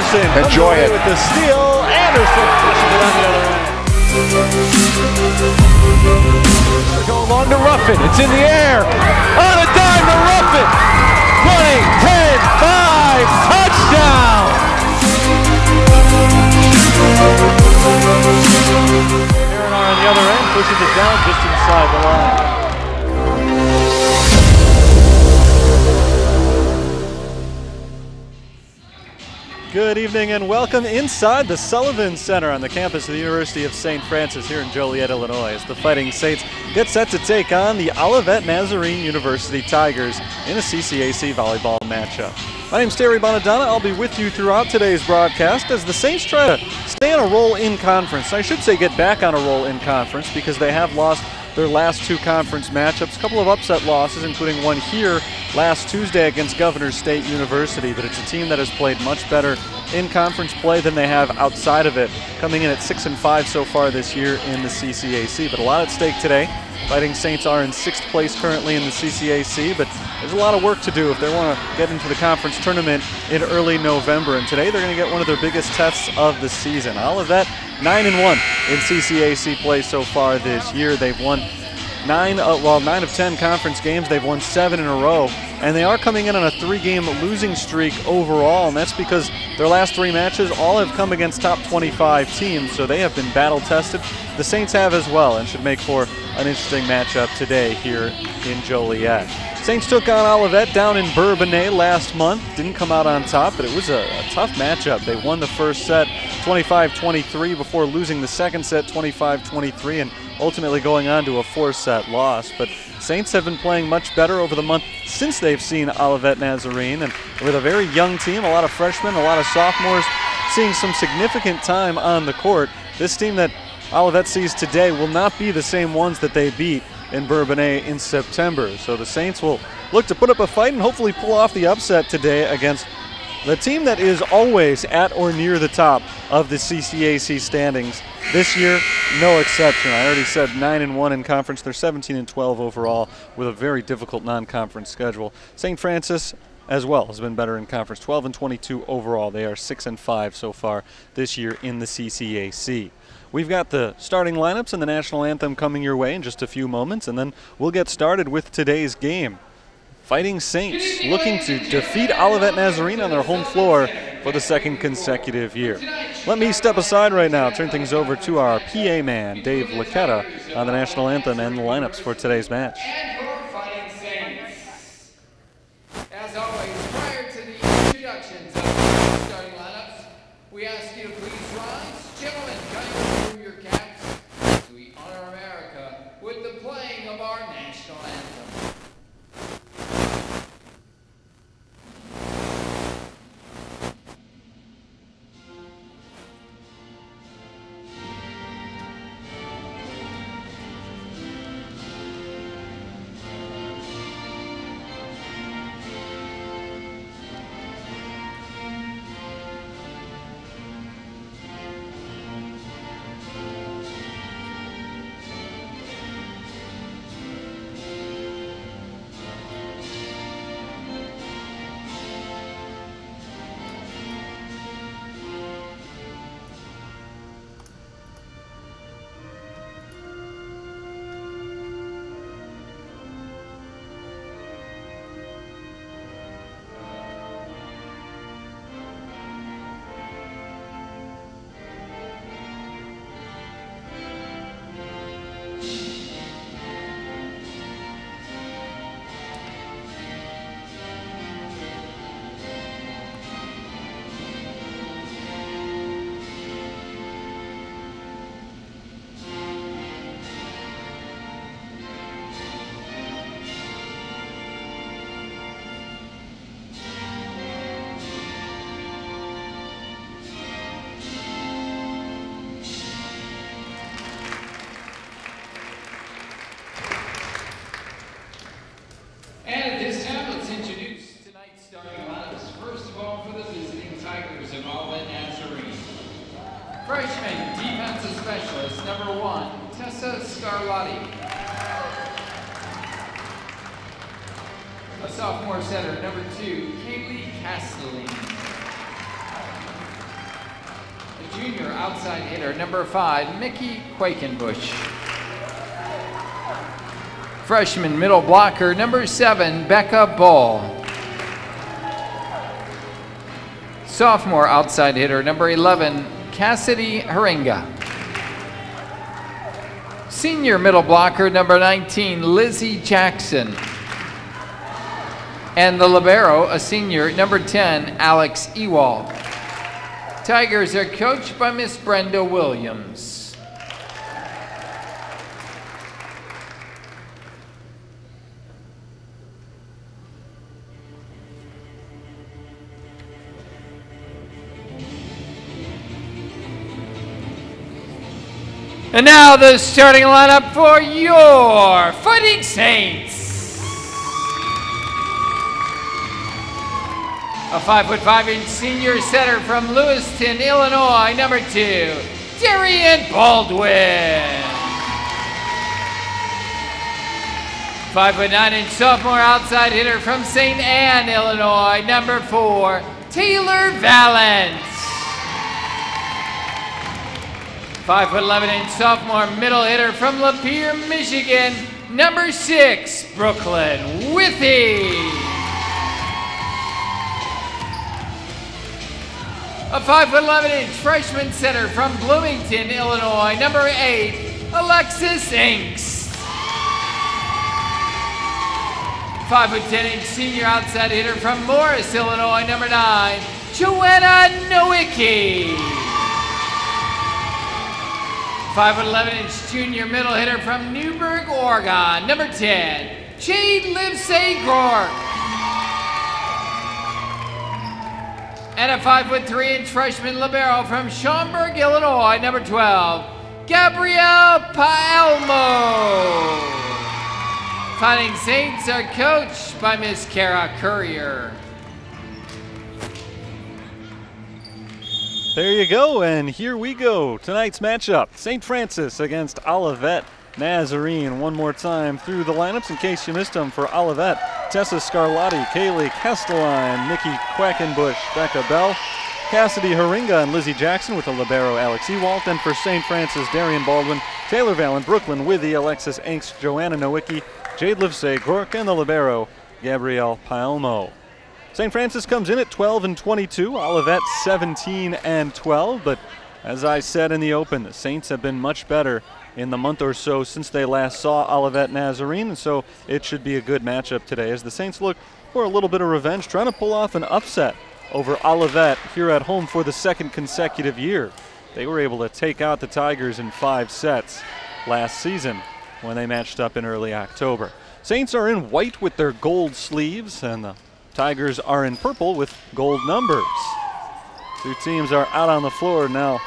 Anderson enjoy it with the steal. Anderson pushes it on the other end. They go along to Ruffin. It's in the air. On a dime to Ruffin. 20, 10, 5, touchdown. Aaron on the other end pushes it down just inside the line. Good evening and welcome inside the Sullivan Center on the campus of the University of St. Francis here in Joliet, Illinois, as the Fighting Saints get set to take on the Olivet Nazarene University Tigers in a CCAC volleyball matchup. My name's Terry Bonadonna. I'll be with you throughout today's broadcast as the Saints try to stay on a roll in conference. I should say get back on a roll in conference because they have lost their last two conference matchups. A couple of upset losses, including one here last Tuesday against Governors State University, but it's a team that has played much better in conference play than they have outside of it, coming in at 6-5 so far this year in the CCAC. But a lot at stake today. Fighting Saints are in 6th place currently in the CCAC, but there's a lot of work to do if they want to get into the conference tournament in early November. And today they're going to get one of their biggest tests of the season. Olivet 9-1 in CCAC play so far this year. They've won 9 of 10 conference games. They've won 7 in a row, and they are coming in on a 3-game losing streak overall, and that's because their last 3 matches all have come against top 25 teams, so they have been battle tested. The Saints have as well, and should make for an interesting matchup today here in Joliet. Saints took on Olivet down in Bourbonnais last month. Didn't come out on top, but it was a tough matchup. They won the first set 25-23 before losing the second set 25-23 and ultimately going on to a 4-set loss. But Saints have been playing much better over the month since they've seen Olivet Nazarene, and with a very young team, a lot of freshmen, a lot of sophomores, seeing some significant time on the court. This team that Olivet sees today will not be the same ones that they beat in Bourbonnais in September. So the Saints will look to put up a fight and hopefully pull off the upset today against the team that is always at or near the top of the CCAC standings. This year, no exception. I already said 9-1 in conference. They're 17-12 overall with a very difficult non-conference schedule. St. Francis as well has been better in conference, 12-22 overall. They are 6-5 so far this year in the CCAC. We've got the starting lineups and the national anthem coming your way in just a few moments, and then we'll get started with today's game. Fighting Saints looking to defeat Olivet Nazarene on their home floor for the 2nd consecutive year. Let me step aside right now, turn things over to our PA man, Dave Laquetta, on the national anthem and the lineups for today's match. As always, prior to the introductions of the starting lineups, we ask you to please rise. Gentlemen, kindly remove your caps as we honor America with the playing of our national anthem. Freshman defensive specialist number 1, Tessa Scarlatti. A sophomore setter number 2, Kaylee Castellini. junior outside hitter, number 5, Mickey Quakenbush. Freshman middle blocker, number 7, Becca Ball. Sophomore outside hitter, number 11, Cassidy Haringa. Senior middle blocker, number 19, Lizzie Jackson. And the libero, a senior, number 10, Alex Ewald. Tigers are coached by Miss Brenda Williams. And now the starting lineup for your Fighting Saints. A 5'5" senior setter from Lewiston, Illinois, number 2, Darian Baldwin. 5'9" sophomore outside hitter from St. Anne, Illinois, number 4, Taylor Valance. 5'11" sophomore middle hitter from Lapeer, Michigan, number 6, Brooklyn Withy. A 5'11" freshman center from Bloomington, Illinois, number 8, Alexis Inks. 5'10" senior outside hitter from Morris, Illinois, number 9, Joanna Nowicki. 5'11" junior middle hitter from Newburgh, Oregon, number 10, Jade Livesay Gork. And a 5'3" freshman libero from Schaumburg, Illinois, number 12, Gabrielle Paelmo. Fighting Saints are coached by Miss Kara Courier. There you go, and here we go. Tonight's matchup, St. Francis against Olivet Nazarene. One more time through the lineups in case you missed them. For Olivet, Tessa Scarlatti, Kaylee Castelline, Nikki Quackenbush, Becca Bell, Cassidy Haringa, and Lizzie Jackson with the libero Alex Ewald. And for St. Francis, Darian Baldwin, Taylor Valent, Brooklyn Withy, Alexis Inks, Joanna Nowicki, Jade Livesay Gork, and the libero Gabrielle Paelmo. St. Francis comes in at 12-22, Olivet 17-12, but as I said in the open, the Saints have been much better in the month or so since they last saw Olivet Nazarene, and so it should be a good matchup today as the Saints look for a little bit of revenge, trying to pull off an upset over Olivet here at home for the second consecutive year. They were able to take out the Tigers in 5 sets last season when they matched up in early October. Saints are in white with their gold sleeves, and the Tigers are in purple with gold numbers. Two teams are out on the floor now,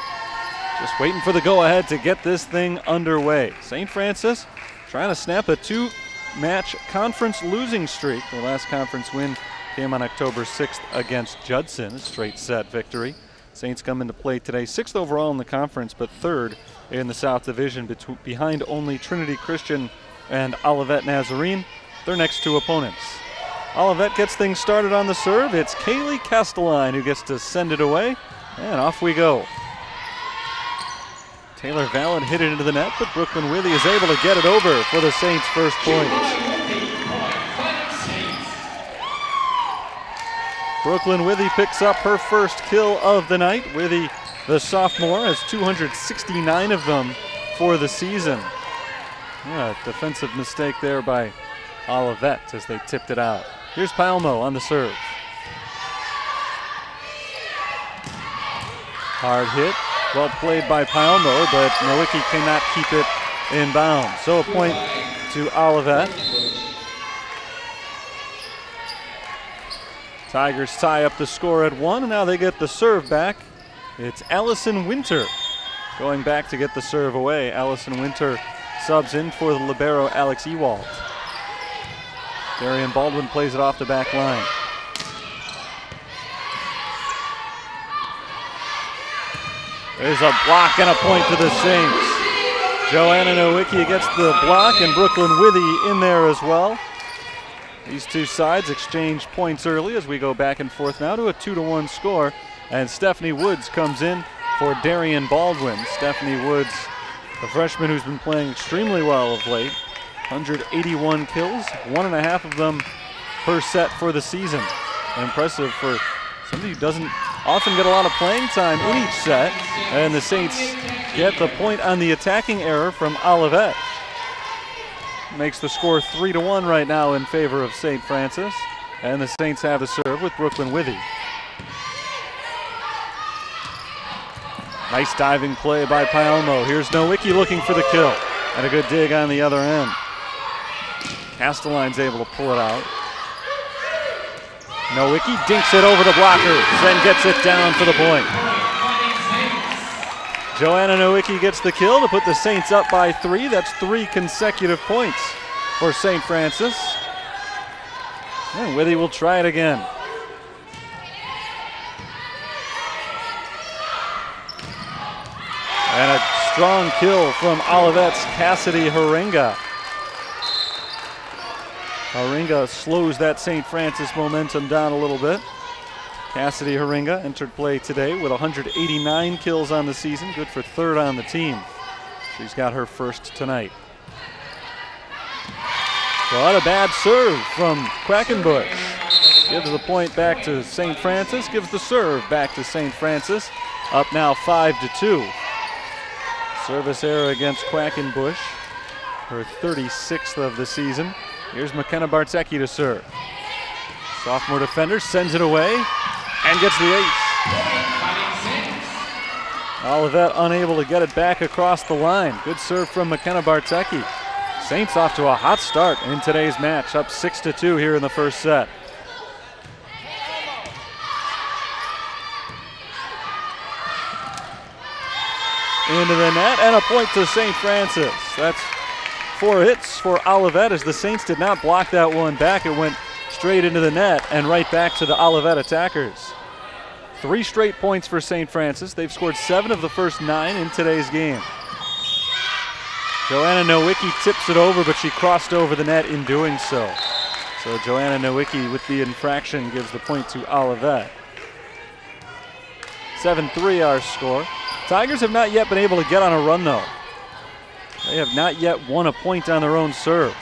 just waiting for the go-ahead to get this thing underway. St. Francis trying to snap a 2-match conference losing streak. The last conference win came on October 6th against Judson, a straight set victory. Saints come into play today 6th overall in the conference, but 3rd in the South Division behind only Trinity Christian and Olivet Nazarene, their next 2 opponents. Olivet gets things started on the serve. It's Kaylee Castelline who gets to send it away, and off we go. Taylor Valent hit it into the net, but Brooklyn Withy is able to get it over for the Saints' first point. Brooklyn Withy picks up her first kill of the night. Withy, the sophomore, has 269 of them for the season. Yeah, defensive mistake there by Olivet as they tipped it out. Here's Paelmo on the serve. Hard hit, well played by Paelmo, but Nowicki cannot keep it in bounds. So a point to Olivet. Tigers tie up the score at 1, and now they get the serve back. It's Allison Winter going back to get the serve away. Allison Winter subs in for the libero Alex Ewald. Darian Baldwin plays it off the back line. There's a block and a point to the Saints. Joanna Nowicki gets the block, and Brooklyn Withy in there as well. These two sides exchange points early as we go back and forth now to a 2-1 score. And Stephanie Woods comes in for Darian Baldwin. Stephanie Woods, the freshman who's been playing extremely well of late. 181 kills, 1.5 of them per set for the season. Impressive for somebody who doesn't often get a lot of playing time in each set. And the Saints get the point on the attacking error from Olivet. Makes the score 3-1 right now in favor of St. Francis. And the Saints have the serve with Brooklyn Withy. Nice diving play by Palmo. Here's Nowicki looking for the kill. And a good dig on the other end. Castelline's able to pull it out. Nowicki dinks it over the blockers, then gets it down for the point. Joanna Nowicki gets the kill to put the Saints up by 3. That's 3 consecutive points for St. Francis. And Withy will try it again. And a strong kill from Olivet's Cassidy Haringa. Haringa slows that St. Francis momentum down a little bit. Cassidy Haringa entered play today with 189 kills on the season, good for 3rd on the team. She's got her first tonight. But a bad serve from Quackenbush. Gives the point back to St. Francis, gives the serve back to St. Francis. Up now 5-2. Service error against Quackenbush, her 36th of the season. Here's McKenna Bartecki to serve. Sophomore defender sends it away and gets the ace. Olivet unable to get it back across the line. Good serve from McKenna Bartecki. Saints off to a hot start in today's match, up 6-2 here in the first set. Into the net and a point to St. Francis. That's 4 hits for Olivet as the Saints did not block that one back. It went straight into the net and right back to the Olivet attackers. 3 straight points for St. Francis. They've scored 7 of the first 9 in today's game. Joanna Nowicki tips it over, but she crossed over the net in doing so. So Joanna Nowicki with the infraction gives the point to Olivet. 7-3 our score. Tigers have not yet been able to get on a run though. They have not yet won a point on their own serve.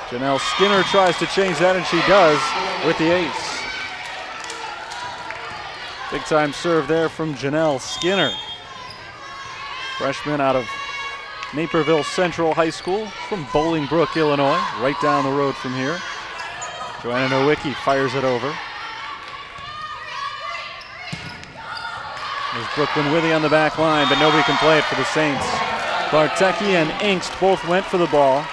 Janelle Skinner tries to change that, and she does with the ace. Big time serve there from Janelle Skinner. Freshman out of Naperville Central High School from Bolingbrook, Illinois, right down the road from here. Joanna Nowicki fires it over. There's Brooklyn Withy on the back line, but nobody can play it for the Saints. Bartecki and Engst both went for the ball.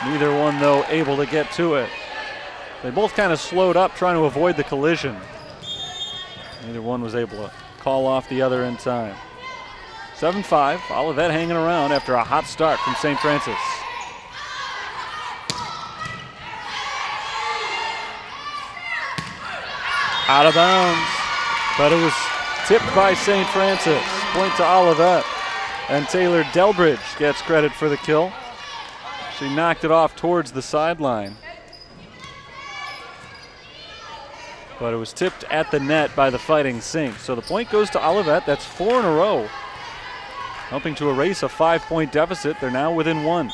Neither one, though, able to get to it. They both kind of slowed up trying to avoid the collision. Neither one was able to call off the other in time. 7-5, Olivet hanging around after a hot start from St. Francis. Out of bounds, but it was tipped by St. Francis. Point to Olivet. And Taylor Delbridge gets credit for the kill. She knocked it off towards the sideline. But it was tipped at the net by the Fighting Saints. So the point goes to Olivet. That's 4 in a row. Helping to erase a 5-point deficit. They're now within 1.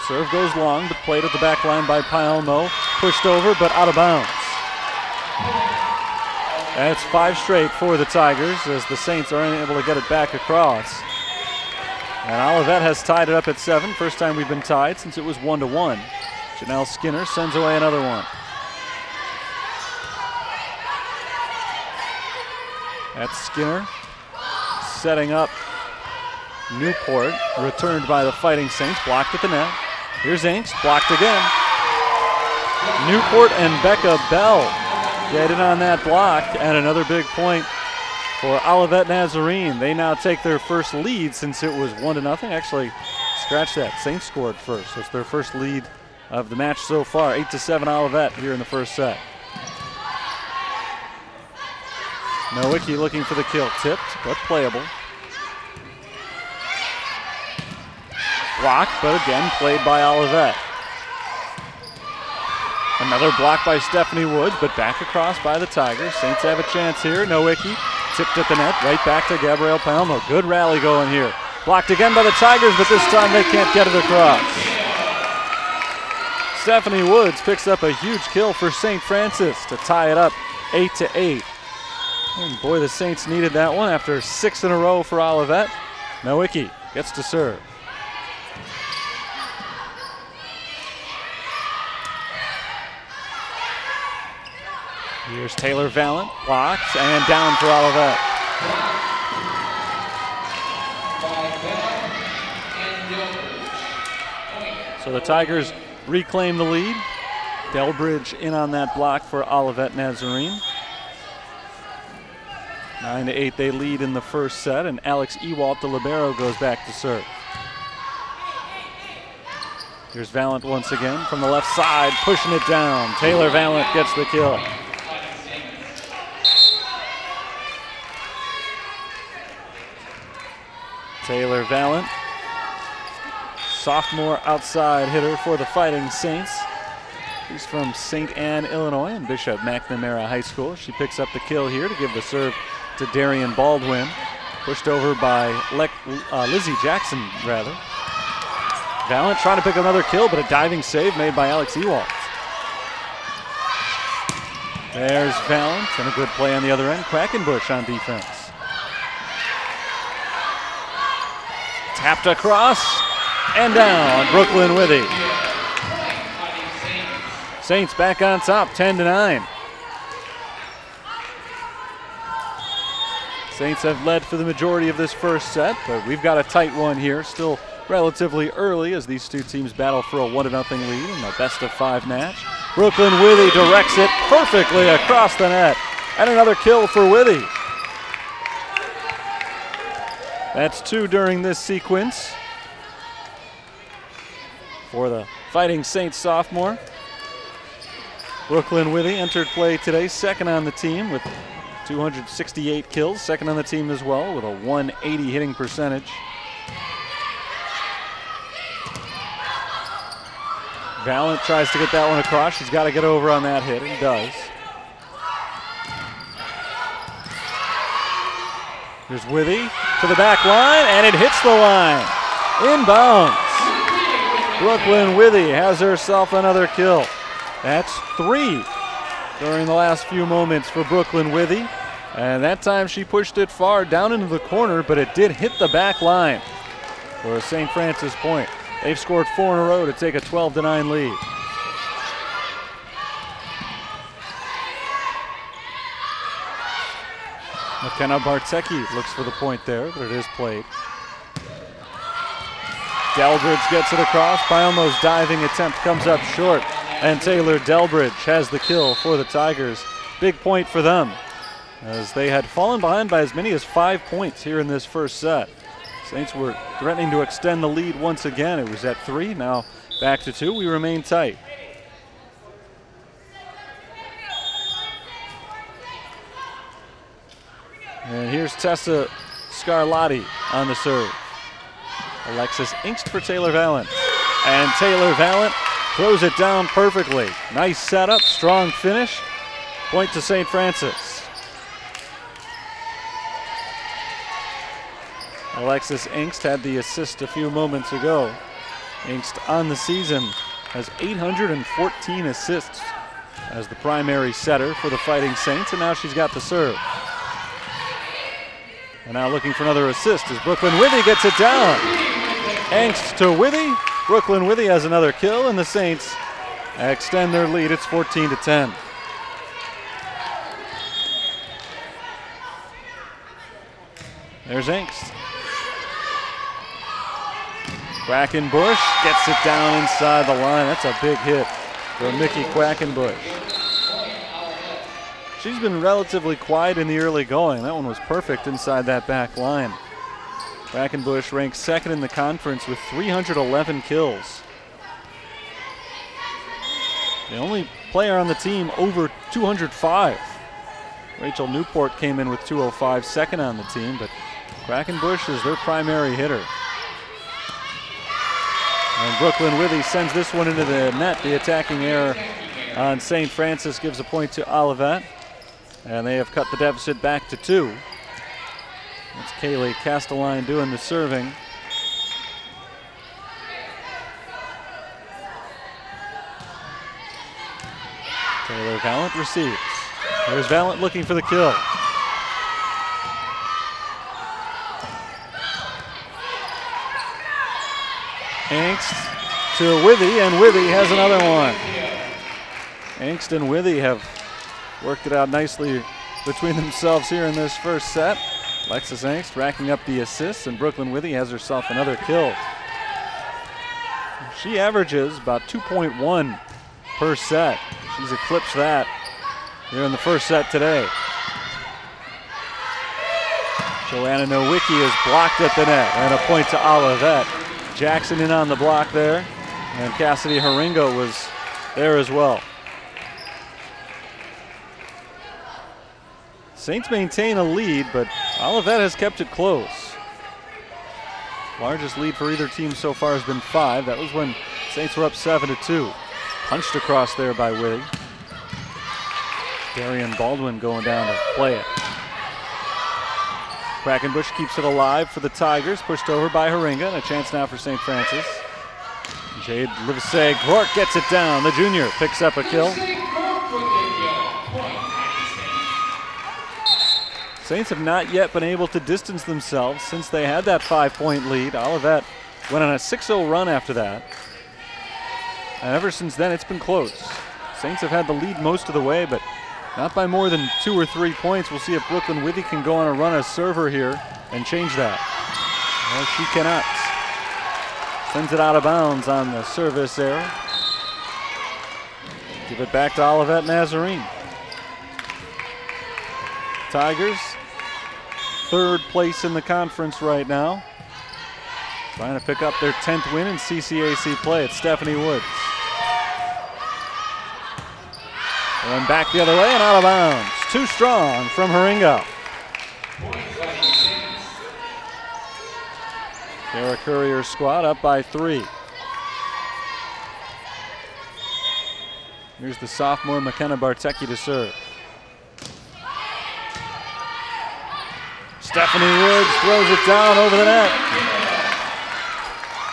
Serve goes long, but played at the back line by Palmo. Pushed over, but out of bounds. That's 5 straight for the Tigers as the Saints are unable to get it back across. And Olivet has tied it up at 7. First time we've been tied since it was 1-1. Janelle Skinner sends away another one. That's Skinner setting up Newport. Returned by the Fighting Saints, blocked at the net. Here's Engst, blocked again. Newport and Becca Bell get in on that block, and another big point for Olivet Nazarene. They now take their first lead since it was 1-0. Actually, scratch that. Saints scored first, so it's their first lead of the match so far. 8-7 Olivet here in the first set. Nowicki looking for the kill. Tipped, but playable. Blocked, but again played by Olivet. Another block by Stephanie Woods, but back across by the Tigers. Saints have a chance here. Nowicki tipped at the net, right back to Gabrielle Palmo. Good rally going here. Blocked again by the Tigers, but this time they can't get it across. Stephanie Woods picks up a huge kill for St. Francis to tie it up 8-8. And boy, the Saints needed that one after 6 in a row for Olivet. Nowicki gets to serve. Here's Taylor Valent, blocks, and down for Olivet. So the Tigers reclaim the lead. Delbridge in on that block for Olivet Nazarene. 9-8 they lead in the first set, and Alex Ewalt, the libero, goes back to serve. Here's Valent once again from the left side, pushing it down. Taylor Valent gets the kill. Taylor Valent, sophomore outside hitter for the Fighting Saints. She's from St. Anne, Illinois, and Bishop McNamara High School. She picks up the kill here to give the serve to Darian Baldwin. Pushed over by Lizzie Jackson, rather. Valent trying to pick another kill, but a diving save made by Alex Ewalt. There's Valent, and a good play on the other end. Quackenbush on defense. Tapped across and down. Brooklyn Withy. Saints back on top, 10-9. Saints have led for the majority of this first set, but we've got a tight one here. Still relatively early as these two teams battle for a 1-0 lead in the best-of-5 match. Brooklyn Withy directs it perfectly across the net. And another kill for Withy. That's 2 during this sequence for the Fighting Saints sophomore. Brooklyn Withy entered play today, second on the team with 268 kills, second on the team as well with a 180 hitting percentage. Valent tries to get that one across. She's got to get over on that hit, and does. Here's Withy to the back line, and it hits the line. Inbounds. Brooklyn Withy has herself another kill. That's 3 during the last few moments for Brooklyn Withy. And that time she pushed it far down into the corner, but it did hit the back line for a St. Francis point. They've scored 4 in a row to take a 12-9 lead. McKenna Bartecki looks for the point there, but it is played. Delbridge gets it across. Palmo's diving attempt comes up short, and Taylor Delbridge has the kill for the Tigers. Big point for them, as they had fallen behind by as many as 5 points here in this first set. Saints were threatening to extend the lead once again. It was at 3, now back to 2. We remain tight. And here's Tessa Scarlatti on the serve. Alexis Inkst for Taylor Valent. And Taylor Valent throws it down perfectly. Nice setup, strong finish. Point to St. Francis. Alexis Inkst had the assist a few moments ago. Inkst on the season has 814 assists as the primary setter for the Fighting Saints, and now she's got the serve. And now looking for another assist as Brooklyn Withy gets it down. Inkst to Withy. Brooklyn Withy has another kill, and the Saints extend their lead. It's 14-10. There's Inkst. Quackenbush gets it down inside the line. That's a big hit for Mickey Quackenbush. She's been relatively quiet in the early going. That one was perfect inside that back line. Quackenbush ranks second in the conference with 311 kills. The only player on the team over 205. Rachel Newport came in with 205, second on the team, but Quackenbush is their primary hitter. And Brooklyn Withy sends this one into the net. The attacking error on St. Francis gives a point to Olivet. And they have cut the deficit back to 2. That's Kaylee Castelline doing the serving. Taylor Valent receives. There's Valent looking for the kill. Angst to Withy, and Withy has another one. Angst and Withy have worked it out nicely between themselves here in this first set. Alexis Angst racking up the assists, and Brooklyn Withy has herself another kill. She averages about 2.1 per set. She's eclipsed that here in the first set today. Joanna Nowicki is blocked at the net, and a point to Olivet. Jackson in on the block there, and Cassidy Haringo was there as well. Saints maintain a lead, but Olivet has kept it close. Largest lead for either team so far has been 5. That was when Saints were up 7-2. Punched across there by Witty. Darian Baldwin going down to play it. Quackenbush keeps it alive for the Tigers, pushed over by Haringa, and a chance now for St. Francis. Jade Livesey-Gork gets it down. The junior picks up a kill. Saints have not yet been able to distance themselves since they had that 5-point lead. Olivet went on a 6-0 run after that. And ever since then, it's been close. Saints have had the lead most of the way, but not by more than 2 or 3 points. We'll see if Brooklyn Withy can go on a run as server here and change that. Well, she cannot. Sends it out of bounds on the service error. Give it back to Olivet Nazarene. Tigers, 3rd place in the conference right now. Trying to pick up their 10th win in CCAC play. It's Stephanie Woods. And back the other way and out of bounds. Too strong from Haringa. Kara Courier's squad up by 3. Here's the sophomore McKenna Bartecki to serve. Stephanie Woods throws it down over the net.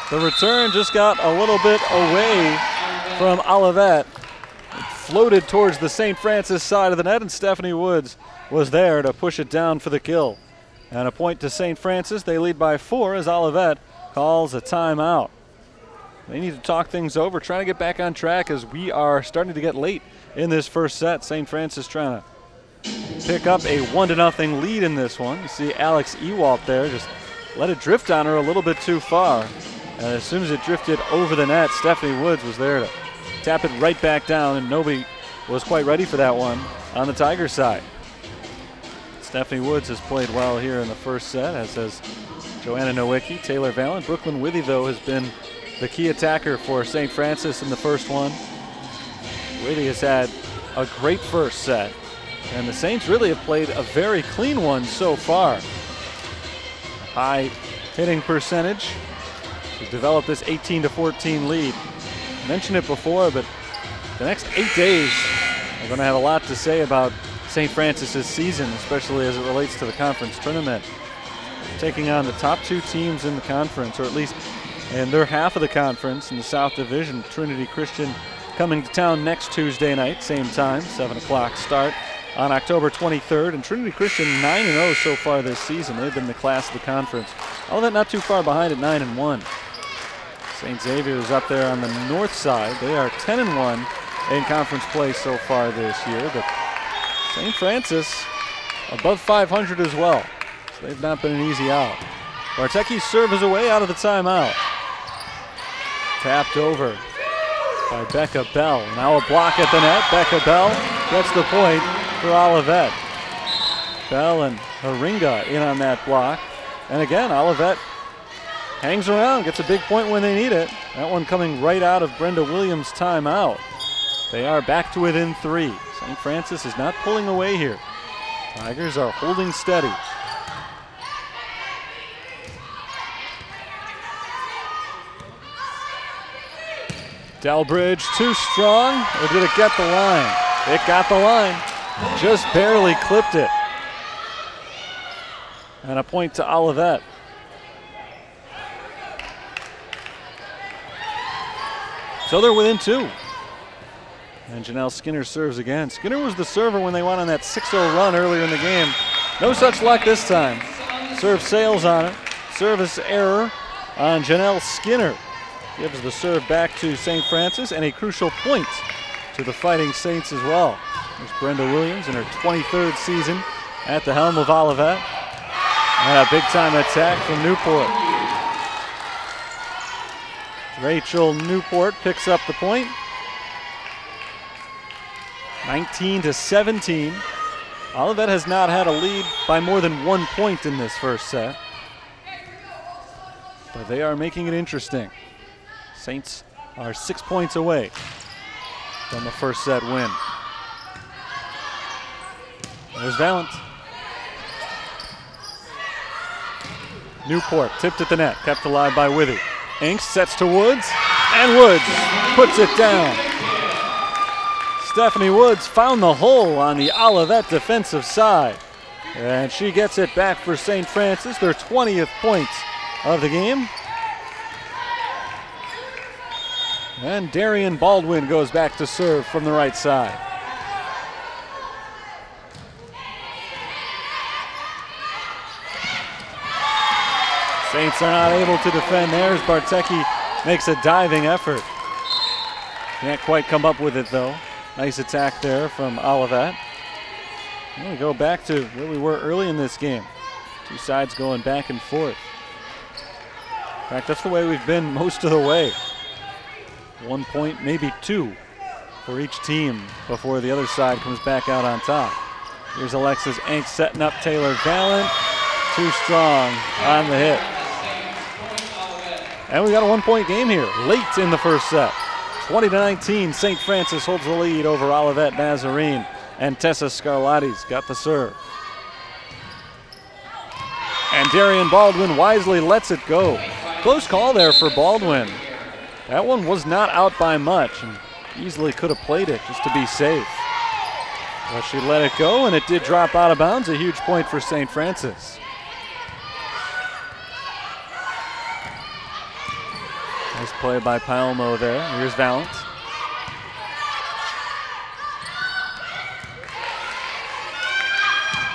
The return just got a little bit away from Olivet. It floated towards the St. Francis side of the net, and Stephanie Woods was there to push it down for the kill. And a point to St. Francis. They lead by 4 as Olivet calls a timeout. They need to talk things over, trying to get back on track as we are starting to get late in this first set. St. Francis trying to pick up a 1-0 lead in this one. You see Alex Ewalt there, just let it drift on her a little bit too far. And as soon as it drifted over the net, Stephanie Woods was there to tap it right back down, and nobody was quite ready for that one on the Tigers side. Stephanie Woods has played well here in the first set, as has Joanna Nowicki, Taylor Valent. Brooklyn Withy, though, has been the key attacker for St. Francis in the first one. Withy has had a great first set, and the Saints really have played a very clean one so far. High hitting percentage to develop this 18-14 lead. I mentioned it before, but the next 8 days are going to have a lot to say about St. Francis's season, especially as it relates to the conference tournament. Taking on the top 2 teams in the conference, or at least in their half of the conference in the South Division. Trinity Christian coming to town next Tuesday night, same time, 7 o'clock start on October 23rd. And Trinity Christian 9-0 so far this season. They've been the class of the conference. All that not too far behind at 9-1. St. Xavier's up there on the north side. They are 10-1 in conference play so far this year. But St. Francis above 500 as well. So they've not been an easy out. Bartecki's serve is away out of the timeout. Tapped over by Becca Bell. Now a block at the net. Becca Bell gets the point for Olivet. Bell and Haringa in on that block. And again, Olivet hangs around, gets a big point when they need it. That one coming right out of Brenda Williams' timeout. They are back to within 3. St. Francis is not pulling away here. Tigers are holding steady. Delbridge too strong, or did it get the line? It got the line. Just barely clipped it. And a point to Olivet. So they're within 2. And Janelle Skinner serves again. Skinner was the server when they went on that 6-0 run earlier in the game. No such luck this time. Serve sails on it. Service error on Janelle Skinner. Gives the serve back to St. Francis and a crucial point to the Fighting Saints as well. There's Brenda Williams in her 23rd season at the helm of Olivet. And a big-time attack from Newport. Rachel Newport picks up the point. 19-17. Olivet has not had a lead by more than 1 point in this first set. But they are making it interesting. Saints are 6 points away from the first set win. There's Valent. Newport tipped at the net, kept alive by Withy. Inks sets to Woods, and Woods puts it down. Stephanie Woods found the hole on the Olivet defensive side, and she gets it back for St. Francis, their 20th point of the game. And Darian Baldwin goes back to serve from the right side. Saints are not able to defend theirs. Bartecki makes a diving effort. Can't quite come up with it though. Nice attack there from Olivet. And we go back to where we were early in this game. Two sides going back and forth. In fact, that's the way we've been most of the way. 1 point, maybe 2 for each team before the other side comes back out on top. Here's Alexis Inks setting up Taylor Valent. Too strong on the hit. And we got a 1 point game here late in the first set. 20-19, St. Francis holds the lead over Olivet Nazarene, and Tessa Scarlatti's got the serve. And Darian Baldwin wisely lets it go. Close call there for Baldwin. That one was not out by much and easily could have played it just to be safe. But she let it go and it did drop out of bounds. A huge point for St. Francis. Nice play by Palmo there. Here's Valent.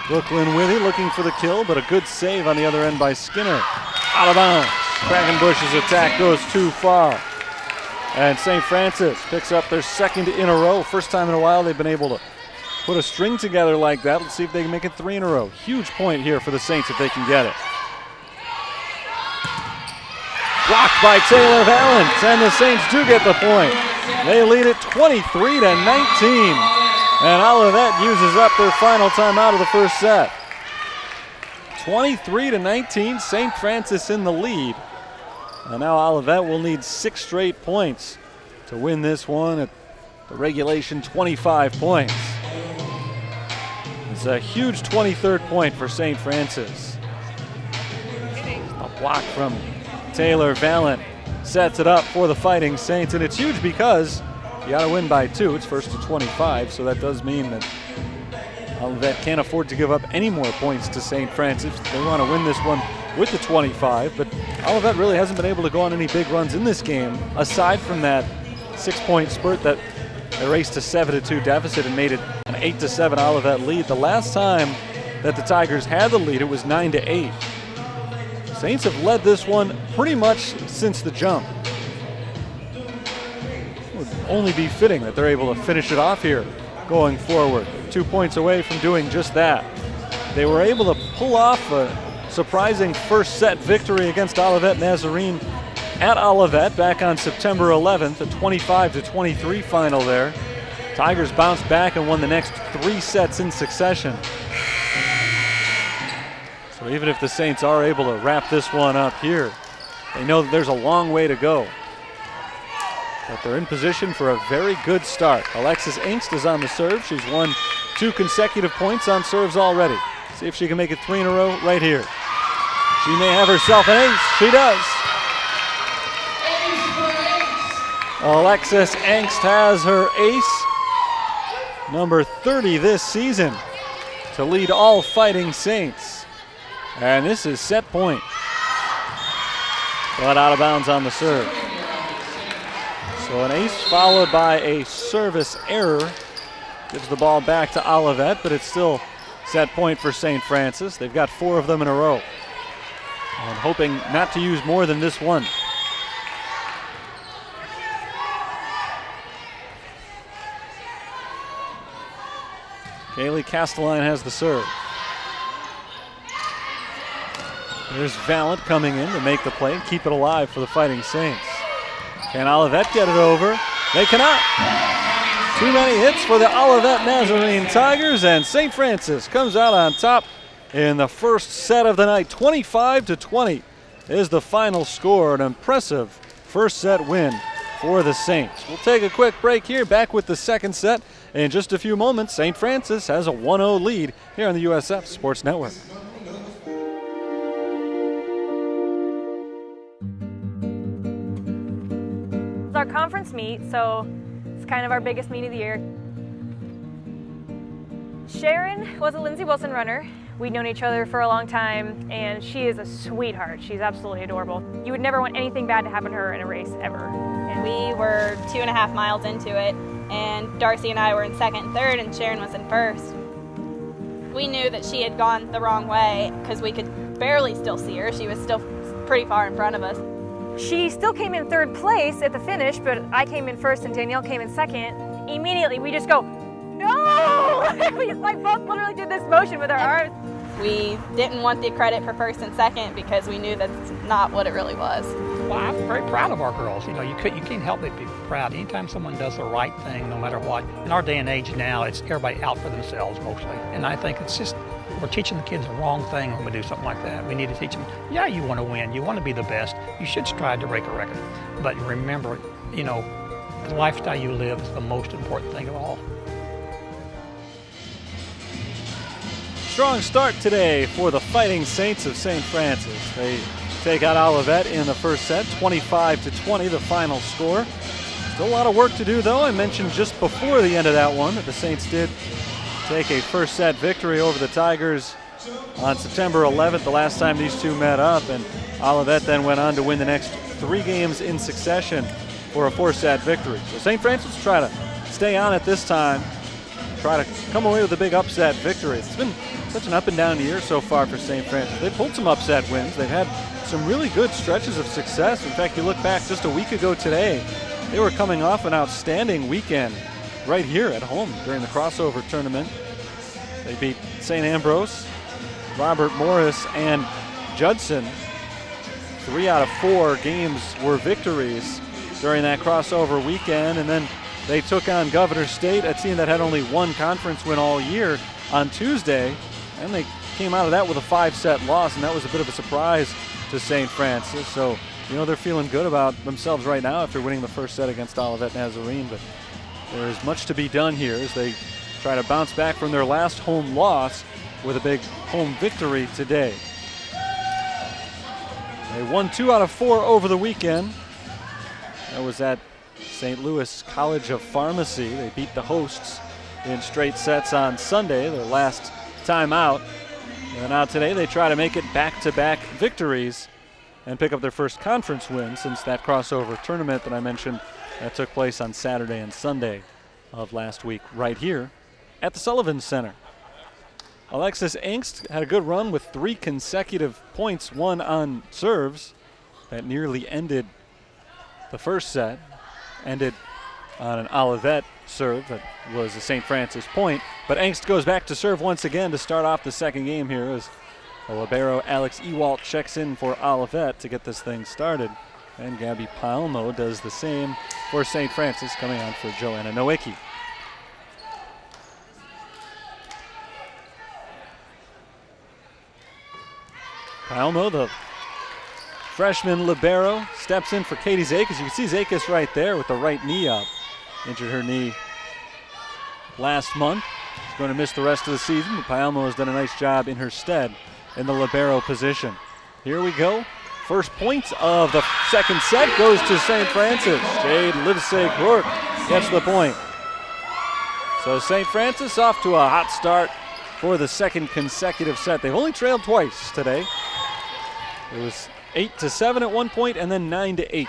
Brooklyn Withy looking for the kill, but a good save on the other end by Skinner. Out of bounds. Kragenbusch's attack goes too far. And St. Francis picks up their second in a row. First time in a while they've been able to put a string together like that. Let's see if they can make it 3 in a row. Huge point here for the Saints if they can get it. Blocked by Taylor Valent, and the Saints do get the point. They lead it 23-19. And Olivet uses up their final timeout of the first set. 23-19, St. Francis in the lead. And now Olivet will need 6 straight points to win this one at the regulation 25 points. It's a huge 23rd point for St. Francis. A block from Taylor Valent sets it up for the Fighting Saints, and it's huge because you got to win by 2. It's first to 25, so that does mean that Olivet can't afford to give up any more points to St. Francis. They want to win this one with the 25, but Olivet really hasn't been able to go on any big runs in this game, aside from that 6-point spurt that erased a 7-2 deficit and made it an 8-7 Olivet lead. The last time that the Tigers had the lead, it was 9-8. Saints have led this one pretty much since the jump. It would only be fitting that they're able to finish it off here going forward. 2 points away from doing just that. They were able to pull off a surprising first set victory against Olivet Nazarene at Olivet back on September 11th, a 25-23 final there. Tigers bounced back and won the next 3 sets in succession. So even if the Saints are able to wrap this one up here, they know that there's a long way to go. But they're in position for a very good start. Alexis Inks is on the serve. She's won 2 consecutive points on serves already. See if she can make it 3 in a row right here. She may have herself an ace. She does. Alexis Angst has her ace, number 30 this season, to lead all Fighting Saints. And this is set point. But out of bounds on the serve. So an ace followed by a service error gives the ball back to Olivet, but it's still set point for St. Francis. They've got 4 of them in a row. And hoping not to use more than this one. Kaylee Castelline has the serve. There's Valent coming in to make the play and keep it alive for the Fighting Saints. Can Olivet get it over? They cannot. Too many hits for the Olivet Nazarene Tigers, and St. Francis comes out on top in the first set of the night. 25-20 is the final score. An impressive first set win for the Saints. We'll take a quick break here, back with the second set in just a few moments. St. Francis has a 1-0 lead here on the USF Sports Network. It's our conference meet, so it's kind of our biggest meet of the year. Sharon was a Lindsey Wilson runner. We'd known each other for a long time, and she is a sweetheart. She's absolutely adorable. You would never want anything bad to happen to her in a race, ever. And we were 2.5 miles into it, and Darcy and I were in second and third, and Sharon was in first. We knew that she had gone the wrong way because we could barely still see her. She was still pretty far in front of us. She still came in third place at the finish, but I came in first and Danielle came in second. Immediately, we just go, no! We like both literally did this motion with our arms. We didn't want the credit for first and second because we knew that's not what it really was. Well, I'm very proud of our girls. You know, you can't help but be proud. Anytime someone does the right thing, no matter what. In our day and age now, it's everybody out for themselves mostly. And I think it's just, we're teaching the kids the wrong thing when we do something like that. We need to teach them, yeah, you want to win, you want to be the best, you should strive to break a record. But remember, you know, the lifestyle you live is the most important thing of all. Strong start today for the Fighting Saints of St. Francis. They take out Olivet in the first set, 25-20, the final score. Still a lot of work to do, though. I mentioned just before the end of that one that the Saints did take a first set victory over the Tigers on September 11th, the last time these two met up, and Olivet then went on to win the next 3 games in succession for a 4-set victory. So St. Francis will try to stay on it this time, try to come away with a big upset victory. It's been such an up and down year so far for St. Francis. They've pulled some upset wins. They've had some really good stretches of success. In fact, you look back just a week ago today, they were coming off an outstanding weekend right here at home during the crossover tournament. They beat St. Ambrose, Robert Morris, and Judson. 3 out of 4 games were victories during that crossover weekend, and then they took on Governor State, a team that had only 1 conference win all year, on Tuesday, and they came out of that with a 5-set loss, and that was a bit of a surprise to St. Francis. So, you know, they're feeling good about themselves right now after winning the first set against Olivet Nazarene, but there is much to be done here as they try to bounce back from their last home loss with a big home victory today. They won 2 out of 4 over the weekend. That was at St. Louis College of Pharmacy. They beat the hosts in straight sets on Sunday, their last time out. And now today they try to make it back-to-back victories and pick up their first conference win since that crossover tournament that I mentioned that took place on Saturday and Sunday of last week right here at the Sullivan Center. Alexis Angst had a good run with 3 consecutive points, 1 on serves. That nearly ended the first set, ended on an Olivet serve that was a St. Francis point. But Angst goes back to serve once again to start off the second game here as the libero Alex Ewalt checks in for Olivet to get this thing started. And Gabby Palmo does the same for St. Francis, coming on for Joanna Nowicki. Palmo, the freshman libero, steps in for Katie Zakis. You can see Zakis right there with the right knee up. Injured her knee last month. She's going to miss the rest of the season, but Palmo has done a nice job in her stead in the libero position. Here we go. First point of the second set goes to St. Francis. Jade Livesey-Rourke gets the point. So St. Francis off to a hot start for the second consecutive set. They've only trailed twice today. It was 8-7 at one point and then 9-8.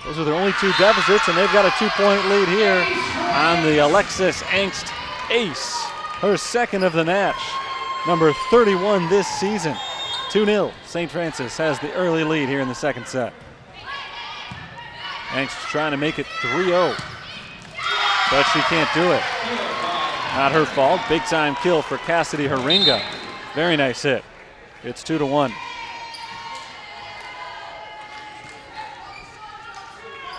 Those are their only two deficits, and they've got a 2-point lead here on the Alexis Angst ace, her second of the match, number 31 this season. 2-0. St. Francis has the early lead here in the second set. Angst trying to make it 3-0, but she can't do it. Not her fault. Big time kill for Cassidy Haringa. Very nice hit. It's 2-1.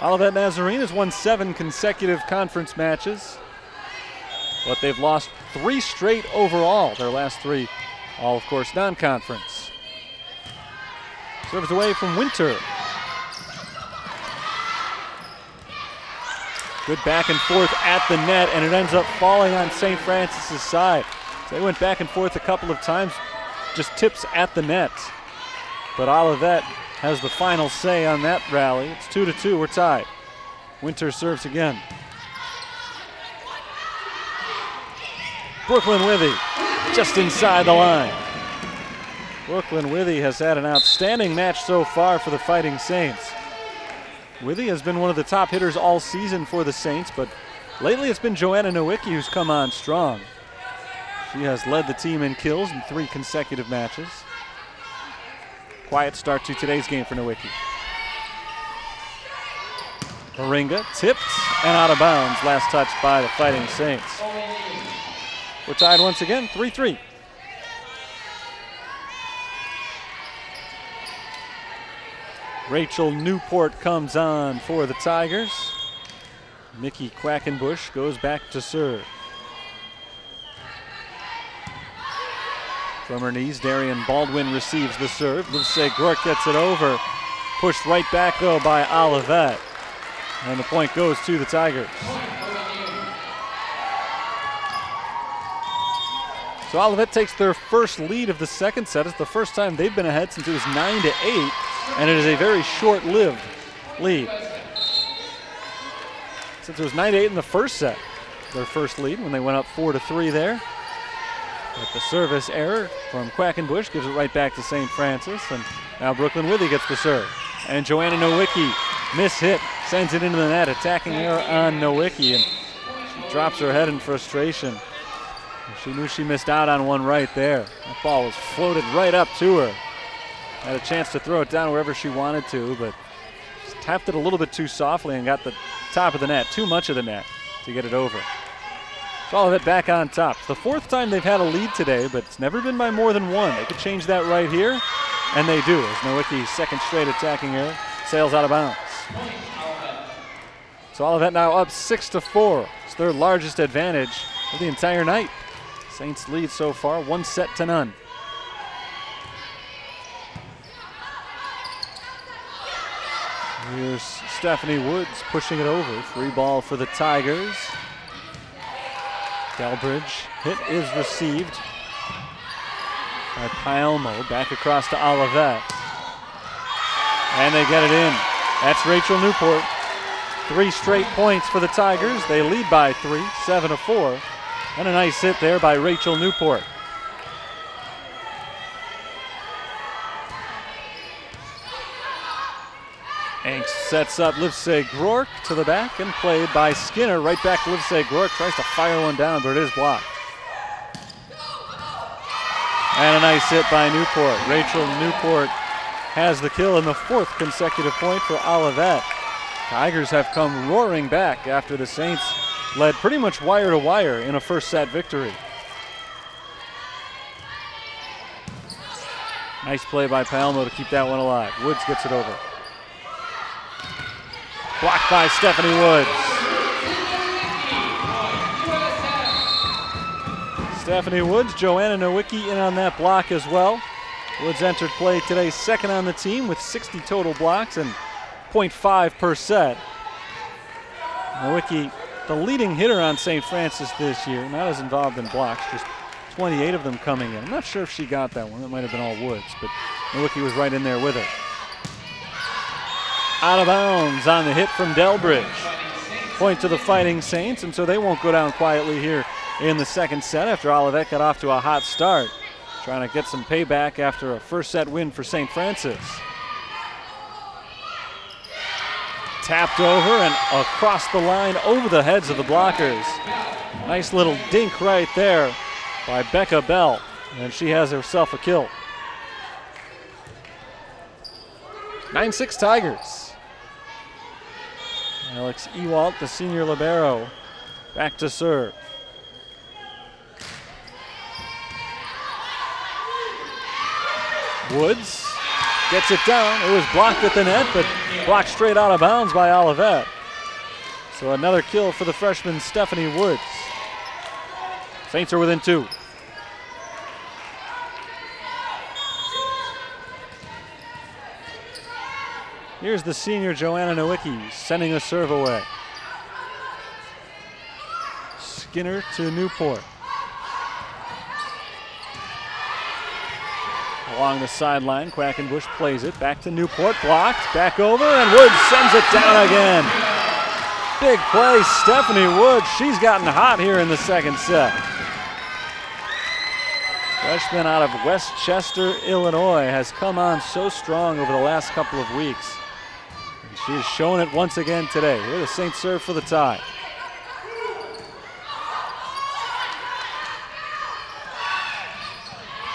Olivet Nazarene has won 7 consecutive conference matches, but they've lost 3 straight overall. Their last 3, all of course non-conference. Serves away from Winter. Good back and forth at the net, and it ends up falling on St. Francis' side. So they went back and forth a couple of times, just tips at the net. But Olivet has the final say on that rally. It's 2-2, we're tied. Winter serves again. Brooklyn Withy just inside the line. Brooklyn Withy has had an outstanding match so far for the Fighting Saints. Withy has been one of the top hitters all season for the Saints, but lately it's been Joanna Nowicki who's come on strong. She has led the team in kills in 3 consecutive matches. Quiet start to today's game for Nowicki. Haringa tipped and out of bounds. Last touch by the Fighting Saints. We're tied once again, 3-3. Rachel Newport comes on for the Tigers. Mickey Quackenbush goes back to serve. From her knees, Darian Baldwin receives the serve. Livesey-Rourke gets it over. Pushed right back, though, by Olivet. And the point goes to the Tigers. So Olivet takes their first lead of the second set. It's the first time they've been ahead since it was 9-8, and it is a very short-lived lead. Since it was 9-8 in the first set, their first lead when they went up 4-3 there. But the service error from Quackenbush gives it right back to St. Francis, and now Brooklyn Withy gets the serve. And Joanna Nowicki, miss hit, sends it into the net, attacking her on Nowicki, and she drops her head in frustration. She knew she missed out on one right there. That ball was floated right up to her. Had a chance to throw it down wherever she wanted to, but just tapped it a little bit too softly and got the top of the net, too much of the net, to get it over. So Olivet back on top. It's the 4th time they've had a lead today, but it's never been by more than 1. They could change that right here, and they do, as Nowicki's second straight attacking error sails out of bounds. So Olivet now up 6-4. It's their largest advantage of the entire night. Saints lead so far, 1-0. Here's Stephanie Woods pushing it over. Free ball for the Tigers. Delbridge hit is received by Palmo. Back across to Olivet. And they get it in. That's Rachel Newport. 3 straight points for the Tigers. They lead by 3, 7-4. And a nice hit there by Rachel Newport. Angst sets up Livesey-Rourke to the back and played by Skinner. Right back to Livesey-Rourke, tries to fire one down, but it is blocked. And a nice hit by Newport. Rachel Newport has the kill and the 4th consecutive point for Olivet. Tigers have come roaring back after the Saints led pretty much wire to wire in a first set victory. Nice play by Palmo to keep that one alive. Woods gets it over. Blocked by Stephanie Woods. Stephanie Woods, Joanna Nowicki in on that block as well. Woods entered play today 2nd on the team with 60 total blocks and 0.5 per set. Nowicki, the leading hitter on St. Francis this year, not as involved in blocks, just 28 of them coming in. I'm not sure if she got that one. That might have been all Woods, but Nowicki was right in there with her. out of bounds on the hit from Delbridge. Point to the Fighting Saints, and so they won't go down quietly here in the second set after Olivet got off to a hot start. Trying to get some payback after a first set win for St. Francis. Tapped over and across the line over the heads of the blockers. Nice little dink right there by Becca Bell, and she has herself a kill. 9-6 Tigers. Alex Ewalt, the senior libero, back to serve. Woods gets it down. It was blocked at the net, but blocked straight out of bounds by Olivet. So another kill for the freshman Stephanie Woods. Saints are within 2. Here's the senior Joanna Nowicki sending a serve away. Skinner to Newport. Along the sideline, Quackenbush plays it back to Newport, blocked, back over, and Woods sends it down again. Big play, Stephanie Woods. She's gotten hot here in the second set. Freshman out of Westchester, Illinois, has come on so strong over the last couple of weeks. And she has shown it once again today. Here the Saints serve for the tie.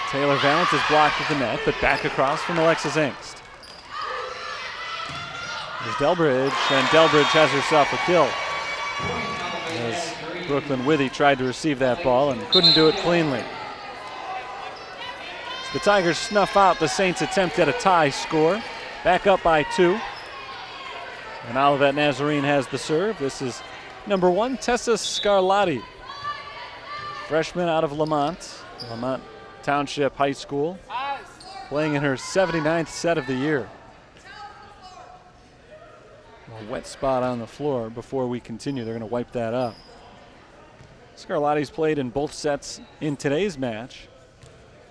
Taylor Valance is blocked at the net, but back across from Alexis Engst. There's Delbridge, and Delbridge has herself a kill. As Brooklyn Withy tried to receive that ball and couldn't do it cleanly. So the Tigers snuff out the Saints' attempt at a tie score. Back up by 2. And Olivet Nazarene has the serve. This is number 1, Tessa Scarlatti. Freshman out of Lamont Township High School, playing in her 79th set of the year. A wet spot on the floor before we continue. They're going to wipe that up. Scarlatti's played in both sets in today's match.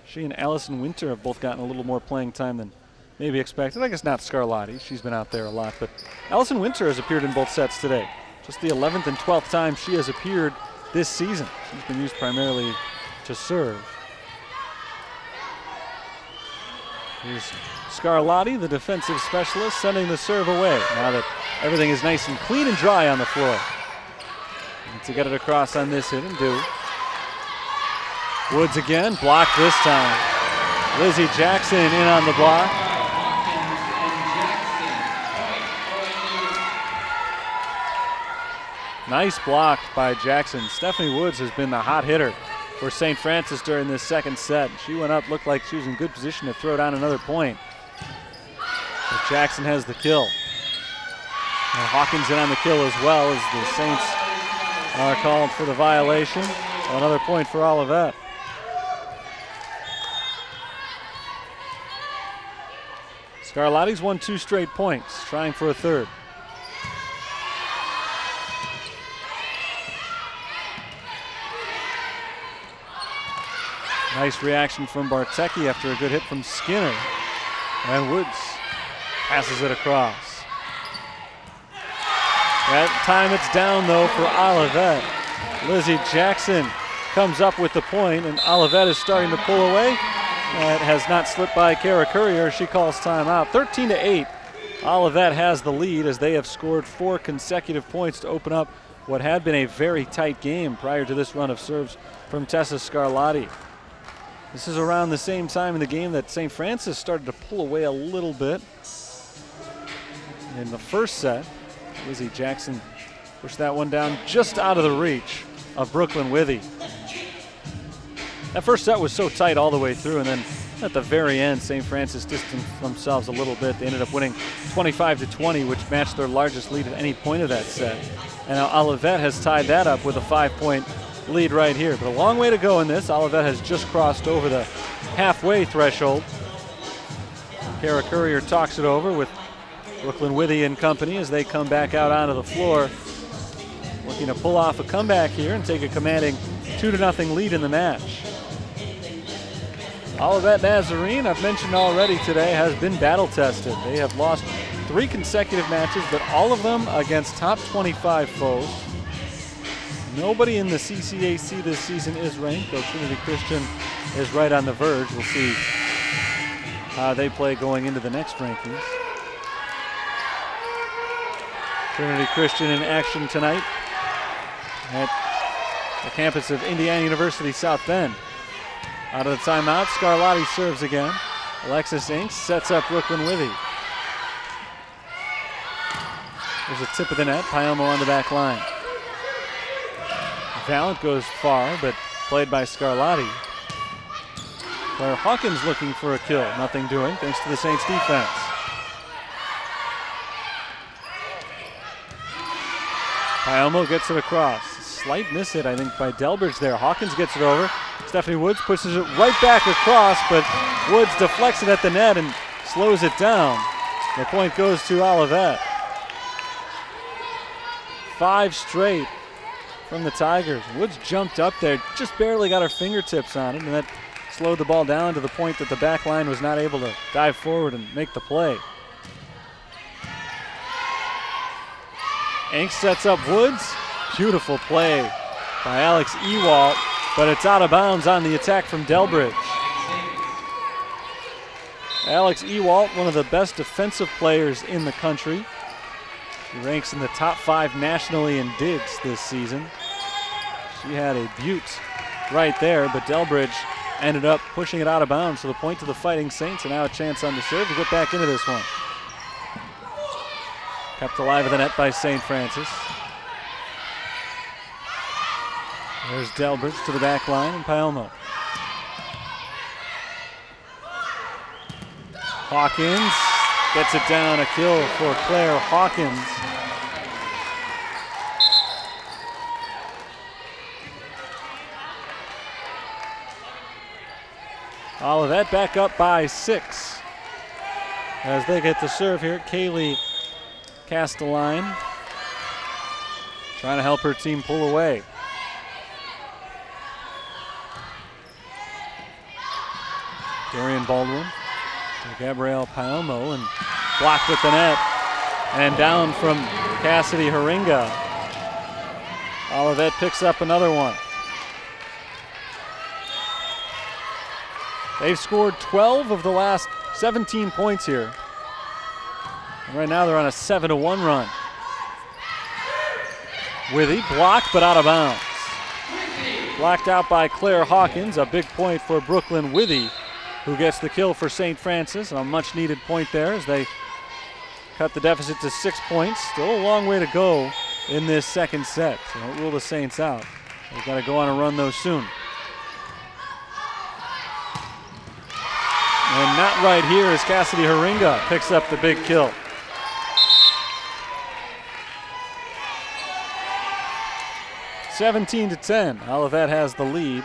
She and Allison Winter have both gotten a little more playing time than maybe expected. I guess not Scarlatti. She's been out there a lot, but Allison Winter has appeared in both sets today. Just the 11th and 12th time she has appeared this season. She's been used primarily to serve. Here's Scarlatti, the defensive specialist, sending the serve away now that everything is nice and clean and dry on the floor. And to get it across on this hit and do. Woods again, blocked this time. Lizzie Jackson in on the block. Nice block by Jackson. Stephanie Woods has been the hot hitter for St. Francis during this second set. She went up, looked like she was in good position to throw down another point. But Jackson has the kill. And Hawkins in on the kill as well as the Saints are called for the violation. So another point for Olivet. Scarlatti's won 2 straight points, trying for a third. Nice reaction from Bartecki after a good hit from Skinner. And Woods passes it across. That time it's down though for Olivet. Lizzie Jackson comes up with the point, and Olivet is starting to pull away. That has not slipped by Kara Courier. She calls timeout. 13-8. Olivet has the lead as they have scored 4 consecutive points to open up what had been a very tight game prior to this run of serves from Tessa Scarlatti. This is around the same time in the game that St. Francis started to pull away a little bit. In the first set, Lizzie Jackson pushed that one down just out of the reach of Brooklyn Withy. That first set was so tight all the way through, and then at the very end, St. Francis distanced themselves a little bit. They ended up winning 25-20, which matched their largest lead at any point of that set. And now Olivet has tied that up with a 5-point lead right here. But a long way to go in this. Olivet has just crossed over the halfway threshold. Kara Courier talks it over with Brooklyn Withy and company as they come back out onto the floor, looking to pull off a comeback here and take a commanding 2-0 lead in the match. Olivet Nazarene, I've mentioned already today, has been battle tested. They have lost 3 consecutive matches, but all of them against top 25 foes. Nobody in the CCAC this season is ranked, though Trinity Christian is right on the verge. We'll see how they play going into the next rankings. Trinity Christian in action tonight at the campus of Indiana University South Bend. Out of the timeout, Scarlatti serves again. Alexis Inks sets up Brooklyn Withy. There's a tip of the net, Payomo on the back line. Valent goes far, but played by Scarlatti. Claire Hawkins looking for a kill, nothing doing thanks to the Saints defense. Payomo gets it across. Slight miss hit, I think, by Delbridge there. Hawkins gets it over. Stephanie Woods pushes it right back across, but Woods deflects it at the net and slows it down. The point goes to Olivet. 5 straight from the Tigers. Woods jumped up there, just barely got her fingertips on it, and that slowed the ball down to the point that the back line was not able to dive forward and make the play. Inks sets up Woods. Beautiful play by Alex Ewalt, but it's out of bounds on the attack from Delbridge. Alex Ewalt, one of the best defensive players in the country. She ranks in the top 5 nationally in digs this season. She had a beaut right there, but Delbridge ended up pushing it out of bounds, so the point to the Fighting Saints, and now a chance on the serve to get back into this one. Kept alive at the net by St. Francis. There's Delbridge to the back line and Payomo. Hawkins gets it down, a kill for Claire Hawkins. Olivet back up by 6 as they get the serve here. Kaylee Castelline trying to help her team pull away. Darian Baldwin to Gabrielle Payomo and blocked at the net and down from Cassidy Haringa. Olivet picks up another one. They've scored 12 of the last 17 points here. And right now they're on a 7-1 run. Withy blocked but out of bounds. Blocked out by Claire Hawkins, a big point for Brooklyn Withy, who gets the kill for St. Francis. A much needed point there as they cut the deficit to 6 points. Still a long way to go in this second set. So don't rule the Saints out. They've got to go on a run though soon. And not right here as Cassidy Haringa picks up the big kill. (17-10). Olivet has the lead.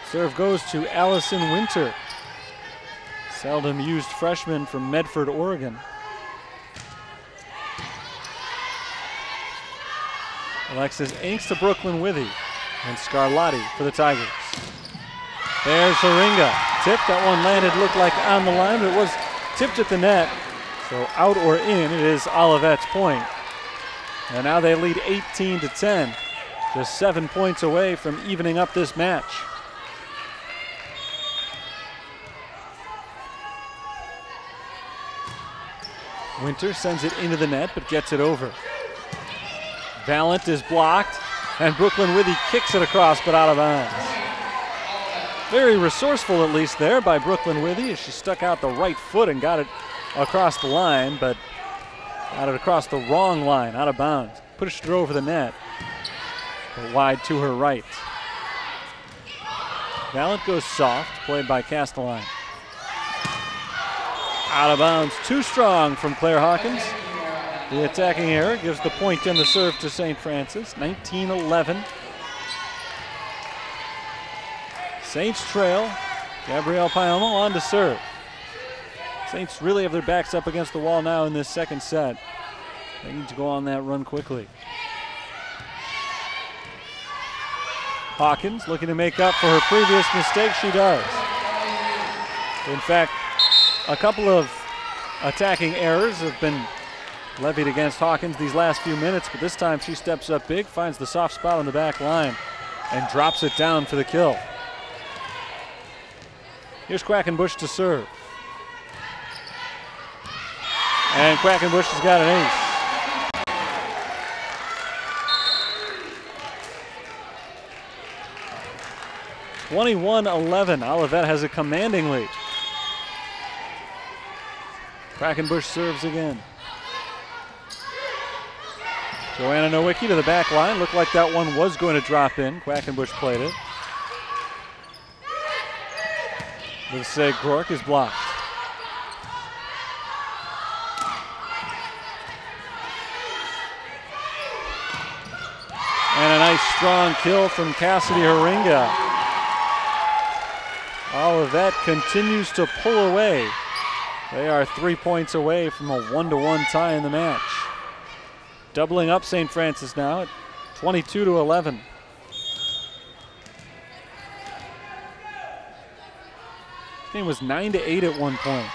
Serve goes to Allison Winter. Seldom used freshman from Medford, Oregon. Alexis Inks to Brooklyn Withy and Scarlatti for the Tigers. There's Haringa. Tip, that one landed, looked like on the line, but it was tipped at the net. So out or in, it is Olivet's point. And now they lead 18-10. Just 7 points away from evening up this match. Winter sends it into the net, but gets it over. Valent is blocked, and Brooklyn Withy kicks it across, but out of bounds. Very resourceful, at least there, by Brooklyn Withy as she stuck out the right foot and got it across the line, but got it across the wrong line, out of bounds. Pushed her over the net, but wide to her right. Valent goes soft, played by Castelline. Out of bounds, too strong from Claire Hawkins. The attacking error gives the point in the serve to St. Francis, 19-11. Saints trail. Gabrielle Payomo on to serve. Saints really have their backs up against the wall now in this second set. They need to go on that run quickly. Hawkins looking to make up for her previous mistake. She does. In fact, a couple of attacking errors have been levied against Hawkins these last few minutes, but this time she steps up big, finds the soft spot on the back line, and drops it down for the kill. Here's Quackenbush to serve. And Quackenbush has got an ace. 21-11. Olivet has a commanding lead. Quackenbush serves again. Joanna Nowicki to the back line. Looked like that one was going to drop in. Quackenbush played it. Livesey Grork is blocked. And a nice strong kill from Cassidy Haringa. Olivet continues to pull away. They are 3 points away from a 1-1 tie in the match. Doubling up St. Francis now at 22-11. This game was 9-8 at one point.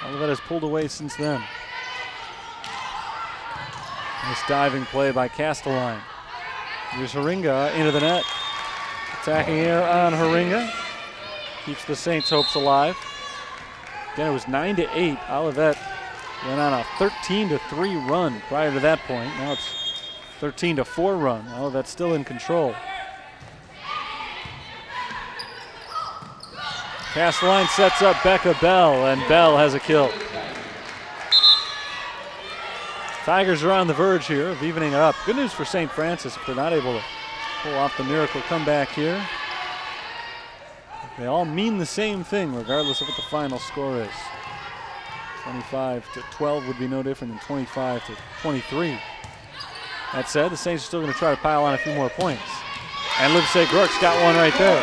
Olivet has pulled away since then. Nice diving play by Castelline. Here's Haringa into the net. Attacking here on Haringa. Keeps the Saints' hopes alive. Again, it was 9-8. Olivet went on a 13-3 run prior to that point. Now it's 13-4 run. Olivet's still in control. Castelline sets up Becca Bell, and Bell has a kill. Tigers are on the verge here of evening it up. Good news for St. Francis if they're not able to pull off the miracle comeback here. They all mean the same thing regardless of what the final score is. 25-12 would be no different than 25-23. That said, the Saints are still going to try to pile on a few more points. And Livesey Grork's got one right there.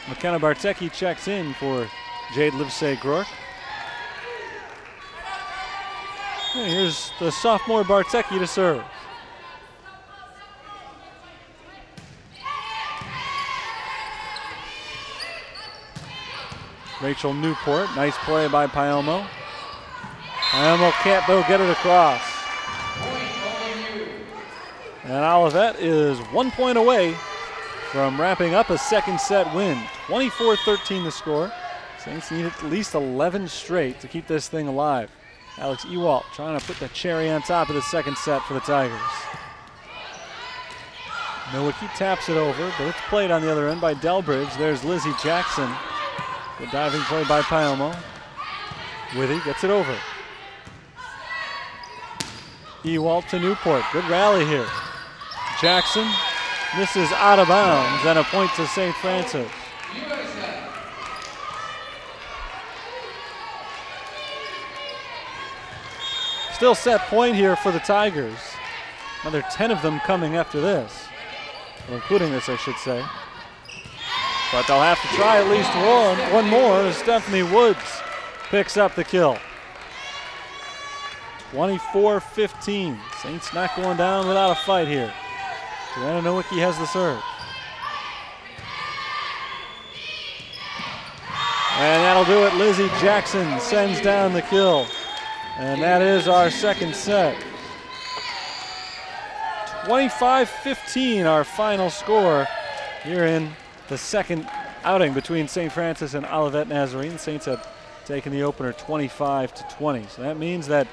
McKenna Bartecki checks in for Jade Livesey Grork. And here's the sophomore Bartecki to serve. Rachel Newport, nice play by Payomo. Payomo can't though get it across. And Olivet is 1 point away from wrapping up a second set win. 24-13 the score. Saints need at least 11 straight to keep this thing alive. Alex Ewalt trying to put the cherry on top of the second set for the Tigers. Nowicki taps it over, but it's played on the other end by Delbridge. There's Lizzie Jackson. The diving play by Payomo. Withy gets it over. Ewalt to Newport. Good rally here. Jackson misses out of bounds and a point to St. Francis. Still set point here for the Tigers. Another 10 of them coming after this. Well, including this, I should say. But they'll have to try at least one more as Stephanie Woods picks up the kill. 24-15. Saints not going down without a fight here. Joanna Nowicki has the serve. And that'll do it. Lizzie Jackson sends down the kill. And that is our second set. 25-15, our final score here in the second outing between St. Francis and Olivet Nazarene. The Saints had taken the opener 25-20. So that means that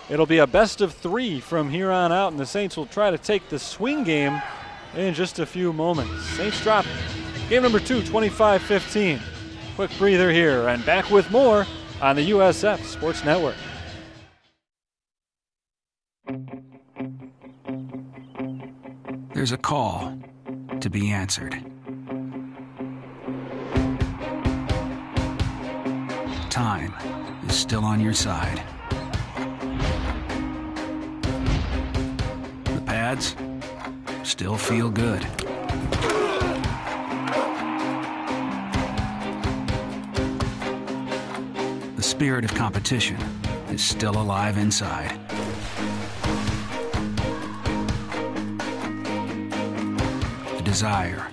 it'll be a best of three from here on out, and the Saints will try to take the swing game in just a few moments. Saints drop game number 2, 25-15. Quick breather here, and back with more on the USF Sports Network. There's a call to be answered. Time is still on your side. The pads still feel good. The spirit of competition is still alive inside. The desire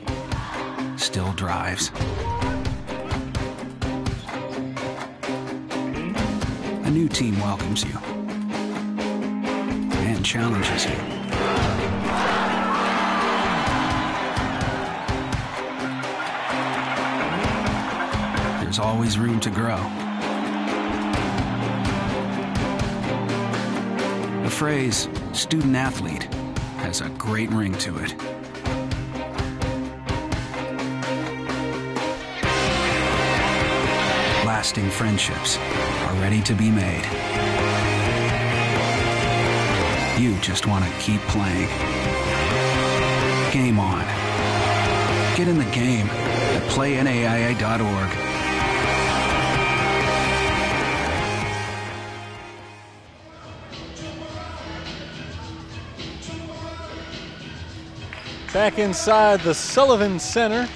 still drives. new team welcomes you and challenges you. There's always room to grow. The phrase student athlete has a great ring to it. Lasting friendships are ready to be made. You just want to keep playing. Game on. Get in the game at playnaia.org. Back inside the Sullivan Center,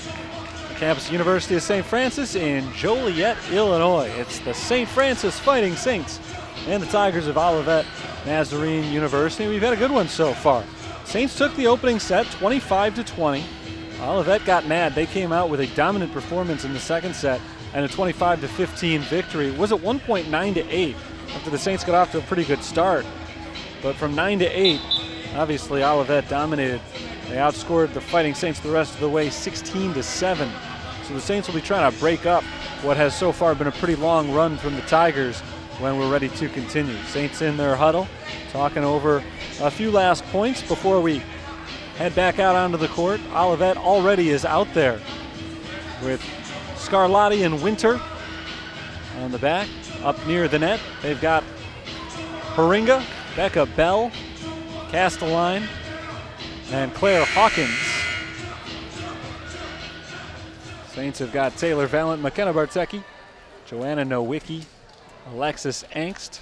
campus University of St. Francis in Joliet, Illinois. It's the St. Francis Fighting Saints and the Tigers of Olivet Nazarene University. We've had a good one so far. Saints took the opening set 25-20. Olivet got mad. They came out with a dominant performance in the second set and a 25-15 victory. It was at one point 9-8 after the Saints got off to a pretty good start. But from 9-8, obviously Olivet dominated. They outscored the Fighting Saints the rest of the way 16-7. So the Saints will be trying to break up what has so far been a pretty long run from the Tigers when we're ready to continue. Saints in their huddle, talking over a few last points before we head back out onto the court. Olivet already is out there with Scarlatti and Winter on the back. Up near the net, they've got Haringa, Becca Bell, Castelline, and Claire Hawkins. Saints have got Taylor Valent, McKenna Bartecki, Joanna Nowicki, Alexis Angst,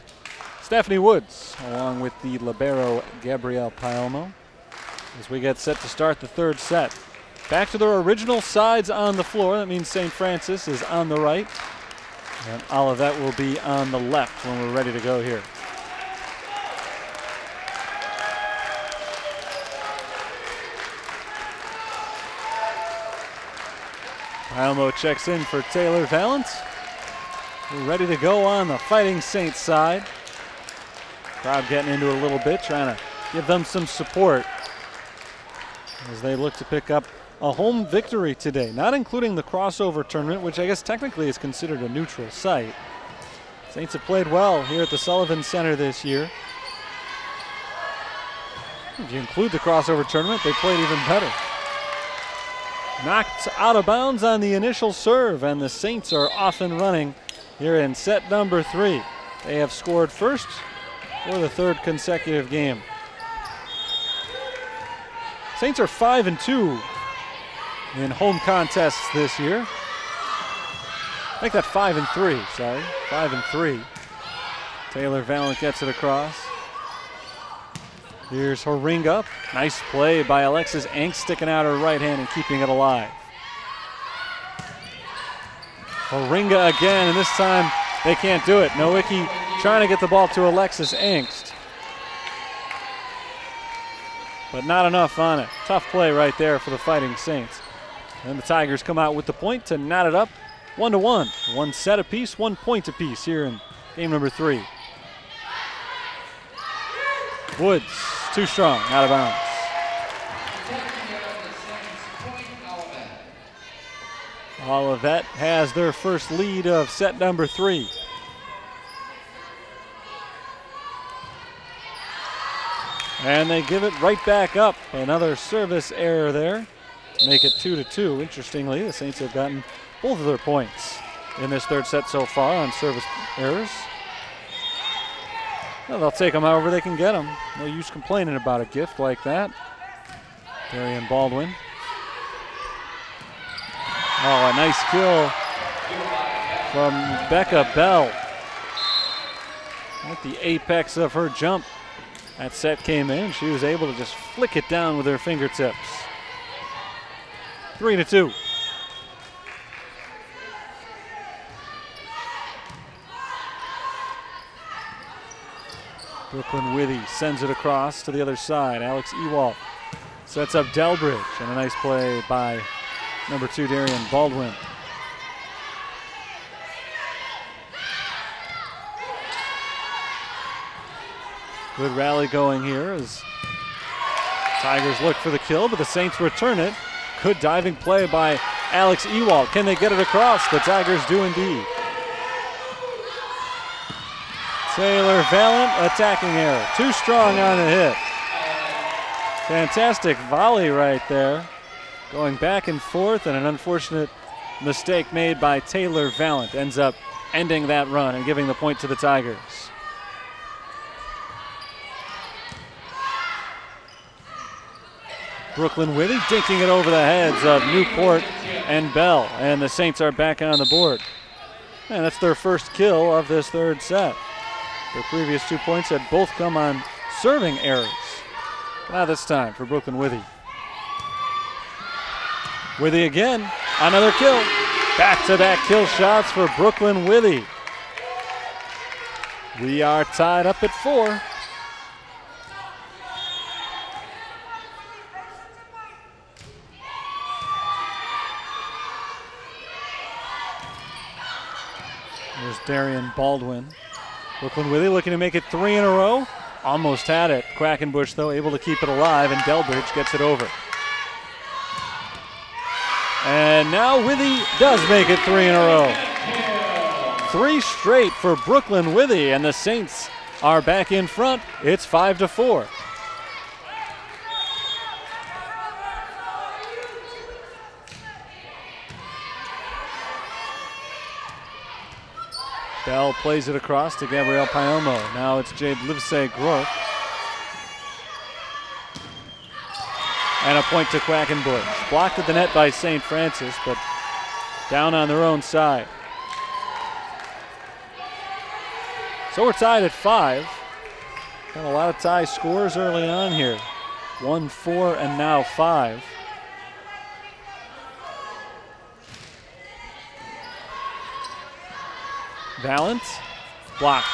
Stephanie Woods, along with the libero Gabrielle Paelmo, as we get set to start the third set. Back to their original sides on the floor. That means St. Francis is on the right, and Olivet will be on the left when we're ready to go here. Paelmo checks in for Taylor Valent. We're ready to go on the Fighting Saints side. Crowd getting into it a little bit, trying to give them some support as they look to pick up a home victory today, not including the crossover tournament, which I guess technically is considered a neutral site. Saints have played well here at the Sullivan Center this year. If you include the crossover tournament, they played even better. Knocked out of bounds on the initial serve, and the Saints are off and running here in set number 3. They have scored first for the third consecutive game. Saints are 5-2 in home contests this year. Make that 5-3, sorry, 5-3. Taylor Valent gets it across. Here's Haringa. Nice play by Alexis Angst, sticking out her right hand and keeping it alive. Haringa again, and this time they can't do it. Nowicki trying to get the ball to Alexis Angst, but not enough on it. Tough play right there for the Fighting Saints. And the Tigers come out with the point to knot it up 1-1. One set apiece, 1 point apiece here in game number 3. Woods, too strong, out of bounds. Olivet has their first lead of set number 3. And they give it right back up. Another service error there to make it 2-2. Interestingly, the Saints have gotten both of their points in this third set so far on service errors. Well, they'll take them however they can get them. No use complaining about a gift like that. Darian Baldwin. Oh, a nice kill from Becca Bell. At the apex of her jump, that set came in. She was able to just flick it down with her fingertips. 3-2. Brooklyn Withy sends it across to the other side. Alex Ewald sets up Delbridge, and a nice play by number 2 Darian Baldwin. Good rally going here as Tigers look for the kill, but the Saints return it. Good diving play by Alex Ewald. Can they get it across? The Tigers do indeed. Taylor Valent, attacking error. Too strong on the hit. Fantastic volley right there. Going back and forth, and an unfortunate mistake made by Taylor Valent ends up ending that run and giving the point to the Tigers. Brooklyn Withy dinking it over the heads of Newport and Bell, and the Saints are back on the board. And that's their first kill of this third set. Their previous 2 points had both come on serving errors. Now this time for Brooklyn Withy. Withy again, another kill. Back-to-back kill shots for Brooklyn Withy. We are tied up at 4. There's Darian Baldwin. Brooklyn Withy looking to make it 3 in a row. Almost had it. Quackenbush, though, able to keep it alive, and Delbridge gets it over. And now Withy does make it 3 in a row. 3 straight for Brooklyn Withy, and the Saints are back in front. It's 5-4. Bell plays it across to Gabrielle Payomo. Now it's Jade Livesay-Grork. And a point to Quackenbush. Blocked at the net by St. Francis, but down on their own side. So we're tied at 5. Got a lot of tie scores early on here. 1, 4, and now 5. Valent, blocked.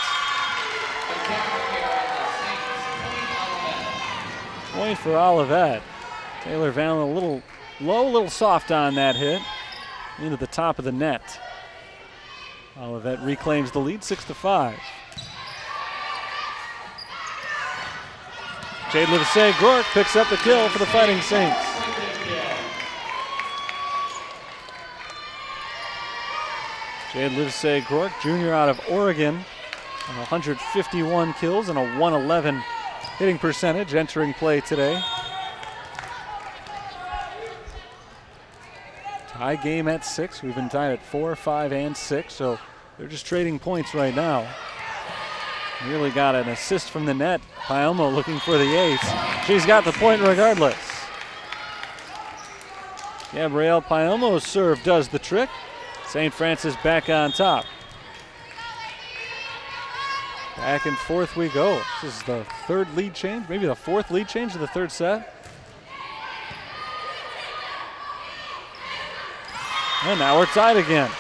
Point for Olivet. Taylor Valent a little low, a little soft on that hit. Into the top of the net. Olivet reclaims the lead, 6-5. Jade Livesay-Grork picks up the kill for the Fighting Saints. Jade Livesay-Grork, junior out of Oregon, 151 kills and a 111 hitting percentage entering play today. Tie game at 6. We've been tied at 4, 5, and 6, so they're just trading points right now. Nearly got an assist from the net. Payomo looking for the ace. She's got the point regardless. Gabrielle Payomo's serve does the trick. St. Francis back on top. Back and forth we go. This is the third lead change, maybe the fourth lead change of the third set. And now we're tied again.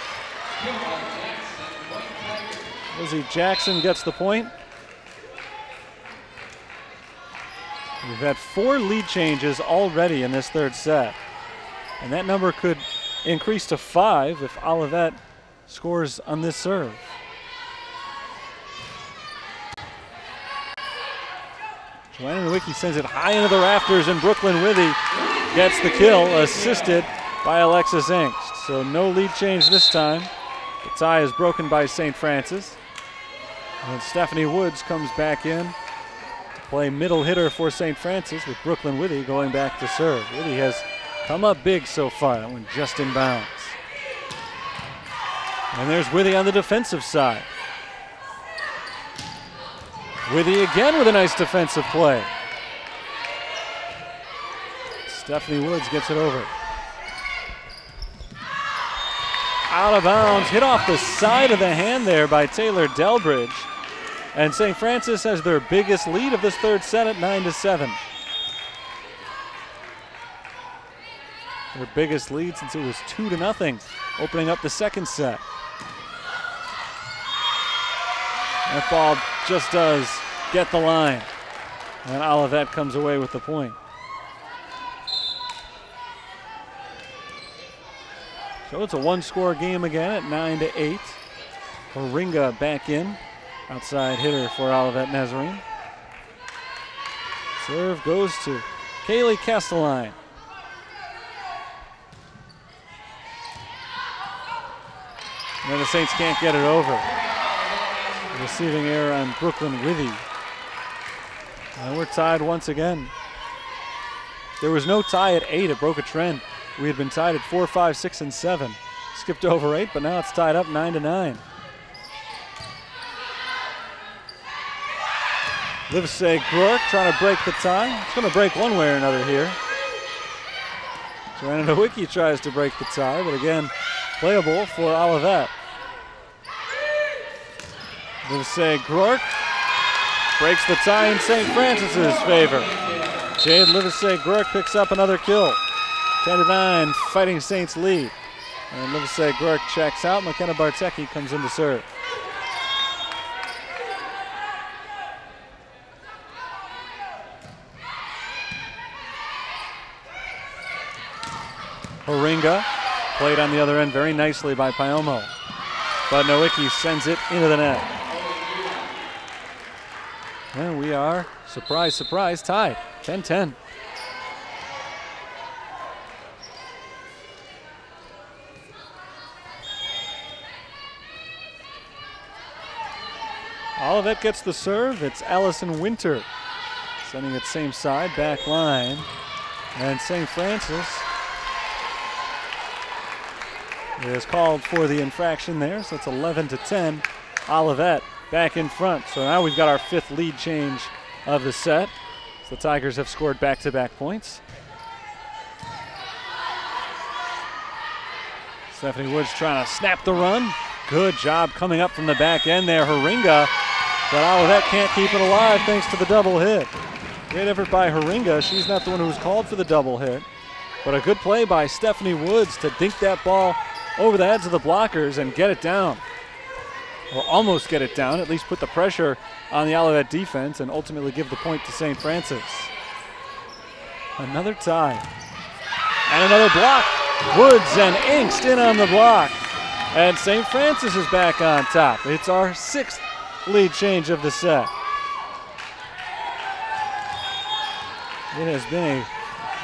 Lizzie Jackson gets the point. We've had 4 lead changes already in this third set. And that number could increase to 5 if Olivet scores on this serve. Joanna Nowicki sends it high into the rafters, and Brooklyn Withy gets the kill, assisted by Alexis Engst. So no lead change this time. The tie is broken by St. Francis. And Stephanie Woods comes back in to play middle hitter for St. Francis, with Brooklyn Withy going back to serve. Withy has come up big so far. That one just in bounds. And there's Withy on the defensive side. Withy again with a nice defensive play. Stephanie Woods gets it over. Out of bounds, hit off the side of the hand there by Taylor Delbridge. And St. Francis has their biggest lead of this third set at 9-7. Their biggest lead since it was 2-0, opening up the second set. That ball just does get the line. And Olivet comes away with the point. So it's a one-score game again at 9-8. Oringa back in, outside hitter for Olivet Nazarene. Serve goes to Kaylee Castelline. And the Saints can't get it over. Receiving error on Brooklyn Withy. And we're tied once again. There was no tie at 8. It broke a trend. We had been tied at 4, 5, 6, and 7. Skipped over 8, but now it's tied up 9-9. Livesey Groark trying to break the tie. It's going to break one way or another here. Joanna Nowicki tries to break the tie, but again, playable for Olivet. Livesey Groark breaks the tie in St. Francis's favor. Jade Livesey Groark picks up another kill. 10-9, Fighting Saints lead. And Livesey Groark checks out. McKenna Bartecki comes in to serve. Haringa played on the other end very nicely by Payomo. But Nowicki sends it into the net. And we are, surprise, surprise, tied. 10-10. Olivet gets the serve. It's Allison Winter sending it same side, back line. And St. Francis is called for the infraction there, so it's 11-10. Olivet back in front. So now we've got our 5th lead change of the set. So the Tigers have scored back-to-back points. Stephanie Woods trying to snap the run. Good job coming up from the back end there. Haringa, but Olivet can't keep it alive thanks to the double hit. Great effort by Haringa. She's not the one who was called for the double hit, but a good play by Stephanie Woods to dink that ball over the heads of the blockers and get it down. Or almost get it down, at least put the pressure on the Olivet defense and ultimately give the point to St. Francis. Another tie. And another block. Woods and Inkst in on the block. And St. Francis is back on top. It's our 6th lead change of the set. It has been a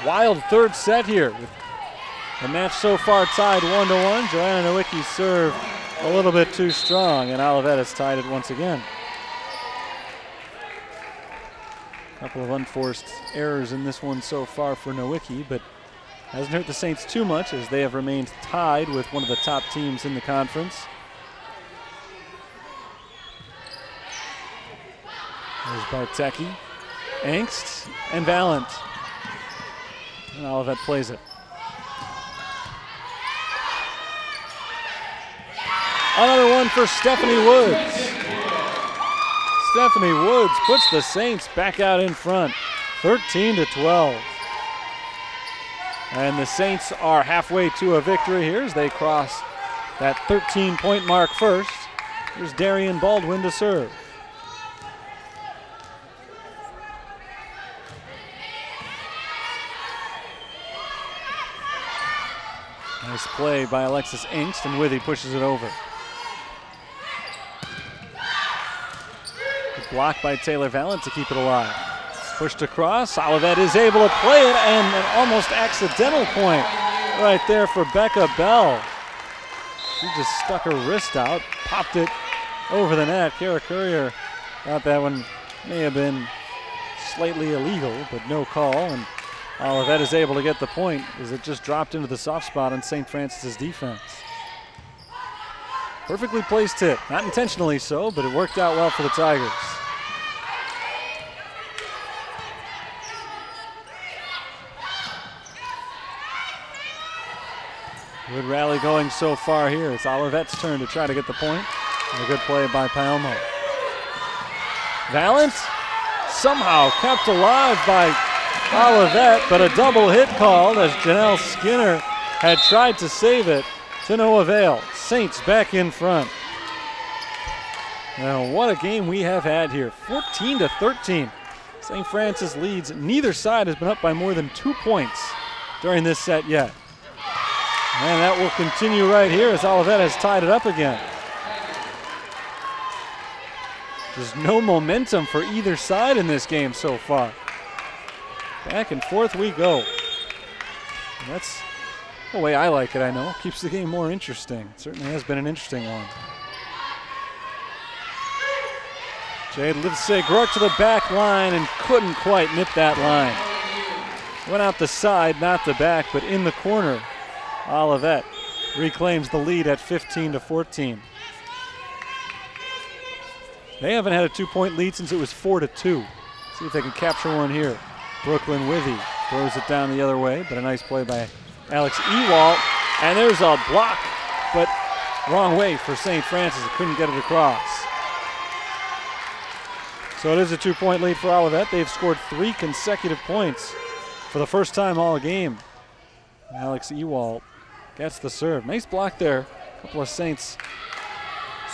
wild 3rd set here. The match so far tied 1-1. Joanna Nowicki's serve a little bit too strong, and Olivet has tied it once again. A couple of unforced errors in this one so far for Nowicki, but hasn't hurt the Saints too much as they have remained tied with one of the top teams in the conference. There's Bartecki, Inkst, and Valent. And Olivet plays it. Another one for Stephanie Woods. Stephanie Woods puts the Saints back out in front, 13-12. And the Saints are halfway to a victory here as they cross that 13-point mark first. Here's Darian Baldwin to serve. Nice play by Alexis Inkst, and Withy pushes it over. Good block by Taylor Valent to keep it alive. Pushed across, Olivet is able to play it, and an almost accidental point right there for Becca Bell. She just stuck her wrist out, popped it over the net. Kara Courier thought that one may have been slightly illegal, but no call, and Olivet is able to get the point as it just dropped into the soft spot on St. Francis's defense. Perfectly placed hit, not intentionally so, but it worked out well for the Tigers. Good rally going so far here. It's Olivet's turn to try to get the point. And a good play by Payomo. Valent somehow kept alive by Olivet, but a double hit called as Janelle Skinner had tried to save it to no avail. Saints back in front. Now what a game we have had here. 14-13. St. Francis leads. Neither side has been up by more than 2 points during this set yet. And that will continue right here as Olivet has tied it up again. There's no momentum for either side in this game so far. Back and forth we go. And that's the way I like it, I know. Keeps the game more interesting. It certainly has been an interesting one. Jade Livesey-Groark to the back line and couldn't quite nip that line. Went out the side, not the back, but in the corner. Olivet reclaims the lead at 15-14. They haven't had a 2-point lead since it was 4-2. See if they can capture one here. Brooklyn Withy throws it down the other way, but a nice play by Alex Ewald. And there's a block, but wrong way for St. Francis. It couldn't get it across. So it is a 2-point lead for Olivet. They've scored 3 consecutive points for the first time all game. Alex Ewald gets the serve. Nice block there. A couple of Saints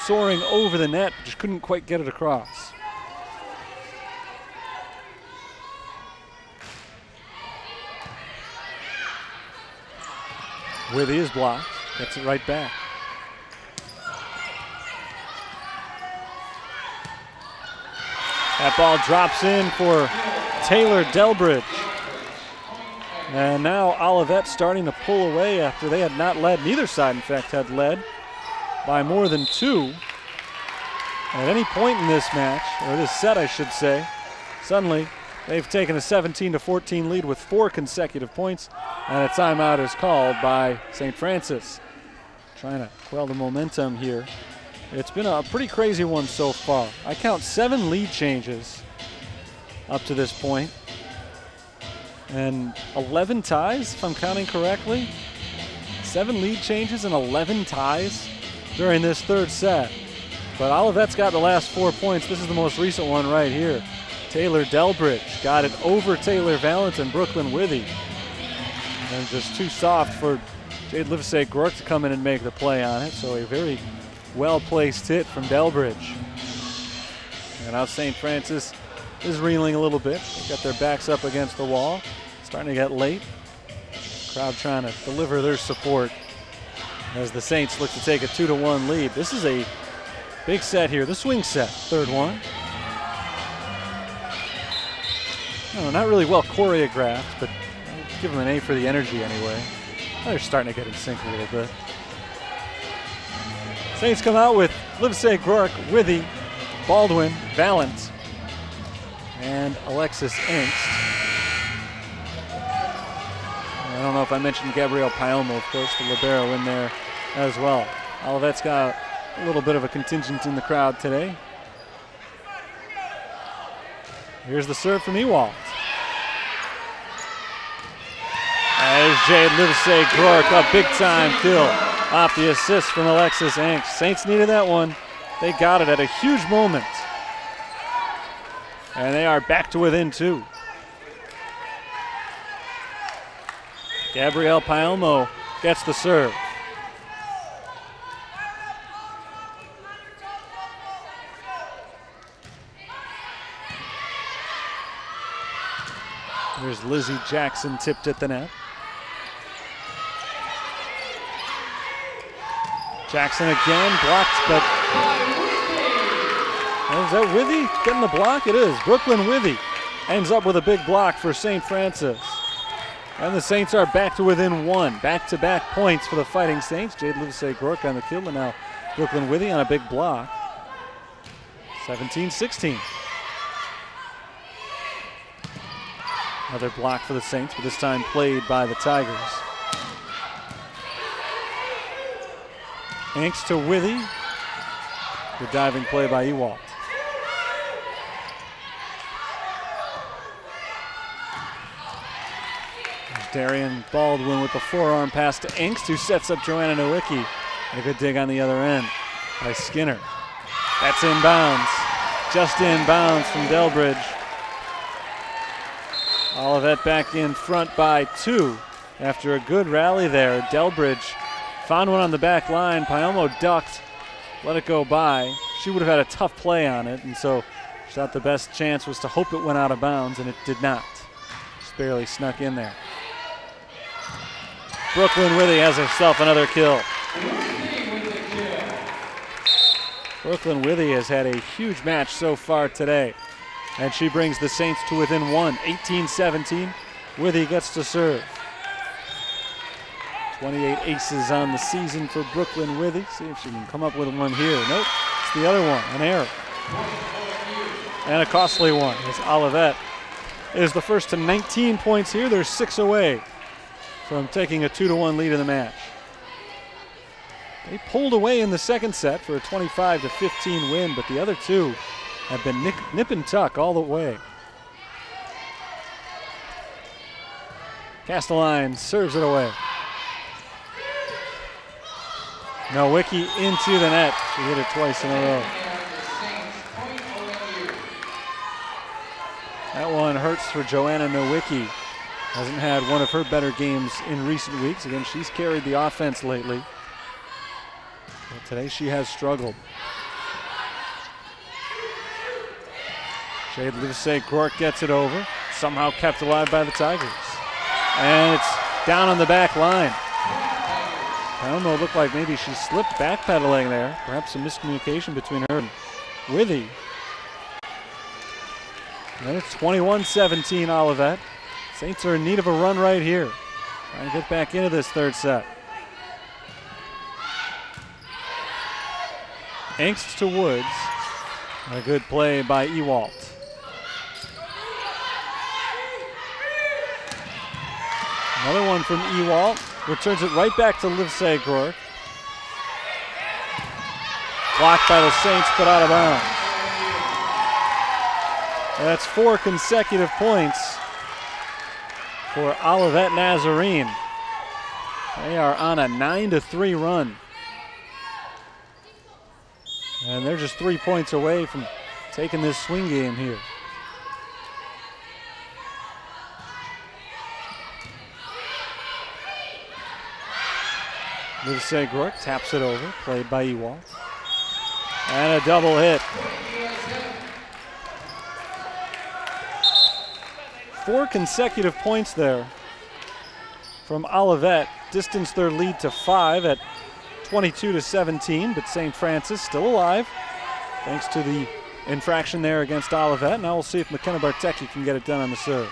soaring over the net, just couldn't quite get it across. Withy is blocked, gets it right back. That ball drops in for Taylor Delbridge. And now Olivet starting to pull away after they had not led. Neither side, in fact, had led by more than 2 at any point in this match, or this set, I should say. Suddenly, they've taken a 17-14 lead with 4 consecutive points, and a timeout is called by St. Francis. Trying to quell the momentum here. It's been a pretty crazy one so far. I count 7 lead changes up to this point, and 11 ties, if I'm counting correctly. 7 lead changes and 11 ties during this third set. But Olivet's got the last 4 points. This is the most recent one right here. Taylor Delbridge got it over Taylor Valentin, Brooklyn Withy. And just too soft for Jade Livesey-Groark to come in and make the play on it. So a very well-placed hit from Delbridge. And now St. Francis is reeling a little bit. They've got their backs up against the wall. Starting to get late. Crowd trying to deliver their support as the Saints look to take a 2-1 lead. This is a big set here, the swing set, third one. No, not really well choreographed, but I'll give them an A for the energy anyway. They're starting to get in sync a little bit. Saints come out with Livesey-Groark, Withy, Baldwin, Valent, and Alexis Engst. I don't know if I mentioned Gabrielle Payomo, of course, the libero in there as well. Olivet's got a little bit of a contingent in the crowd today. Here's the serve from Ewald. As Jade Livesey-Groark, a big-time kill off the assist from Alexis Engst. Saints needed that one. They got it at a huge moment. And they are back to within 2. Gabrielle Payomo gets the serve. There's Lizzie Jackson tipped at the net. Jackson again blocked, but is that Withy getting the block? It is. Brooklyn Withy ends up with a big block for St. Francis. And the Saints are back to within 1. Back-to-back points for the Fighting Saints. Jade Livesey-Groark on the kill, and now Brooklyn Withy on a big block. 17-16. Another block for the Saints, but this time played by the Tigers. Engst to Withy. Good diving play by Ewald. Darian Baldwin with the forearm pass to Engst, who sets up Joanna Nowicki. And a good dig on the other end by Skinner. That's inbounds. Just inbounds from Delbridge. Olivet back in front by 2 after a good rally there. Delbridge found one on the back line. Payomo ducked, let it go by. She would have had a tough play on it, and so she thought the best chance was to hope it went out of bounds, and it did not. Just barely snuck in there. Brooklyn Withy has herself another kill. Brooklyn Withy has had a huge match so far today. And she brings the Saints to within one, 18-17. Withy gets to serve. 28 aces on the season for Brooklyn Withy. See if she can come up with one here. Nope, it's the other one, an error. And a costly one as Olivet is the first to 19 points here. They're 6 away from taking a 2-1 lead in the match. They pulled away in the second set for a 25-15 win, but the other two have been nip and tuck all the way. Castelline serves it away. Nowicki into the net. She hit it twice in a row. That one hurts for Joanna Nowicki. Hasn't had one of her better games in recent weeks. Again, she's carried the offense lately. But today she has struggled. Jade Livesey-Gork gets it over. Somehow kept alive by the Tigers. And it's down on the back line. I don't know, it looked like maybe she slipped backpedaling there. Perhaps some miscommunication between her and Withy. And it's 21-17 Olivet. Saints are in need of a run right here. Trying to get back into this third set. Angst to Woods. A good play by Ewalt. Another one from Ewalt. Returns it right back to Livesey-Gork. Blocked by the Saints, but out of bounds. That's 4 consecutive points for Olivet Nazarene. They are on a 9-3 run. And they're just 3 points away from taking this swing game here. Livesey-Gork taps it over, played by Ewalt. And a double hit. 4 consecutive points there from Olivet. Distanced their lead to 5 at 22-17, but St. Francis still alive thanks to the infraction there against Olivet. Now we'll see if McKenna Bartecki can get it done on the serve.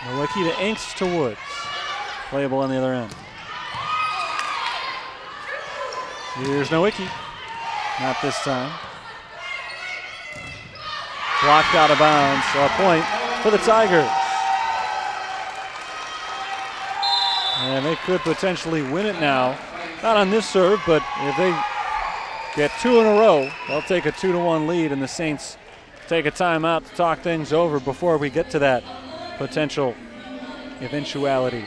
Nowicki to Angst to Woods. Playable on the other end. Here's Nowicki. Not this time. Blocked out of bounds, so a point for the Tigers. And they could potentially win it now. Not on this serve, but if they get 2 in a row, they'll take a 2-1 lead, and the Saints take a timeout to talk things over before we get to that potential eventuality.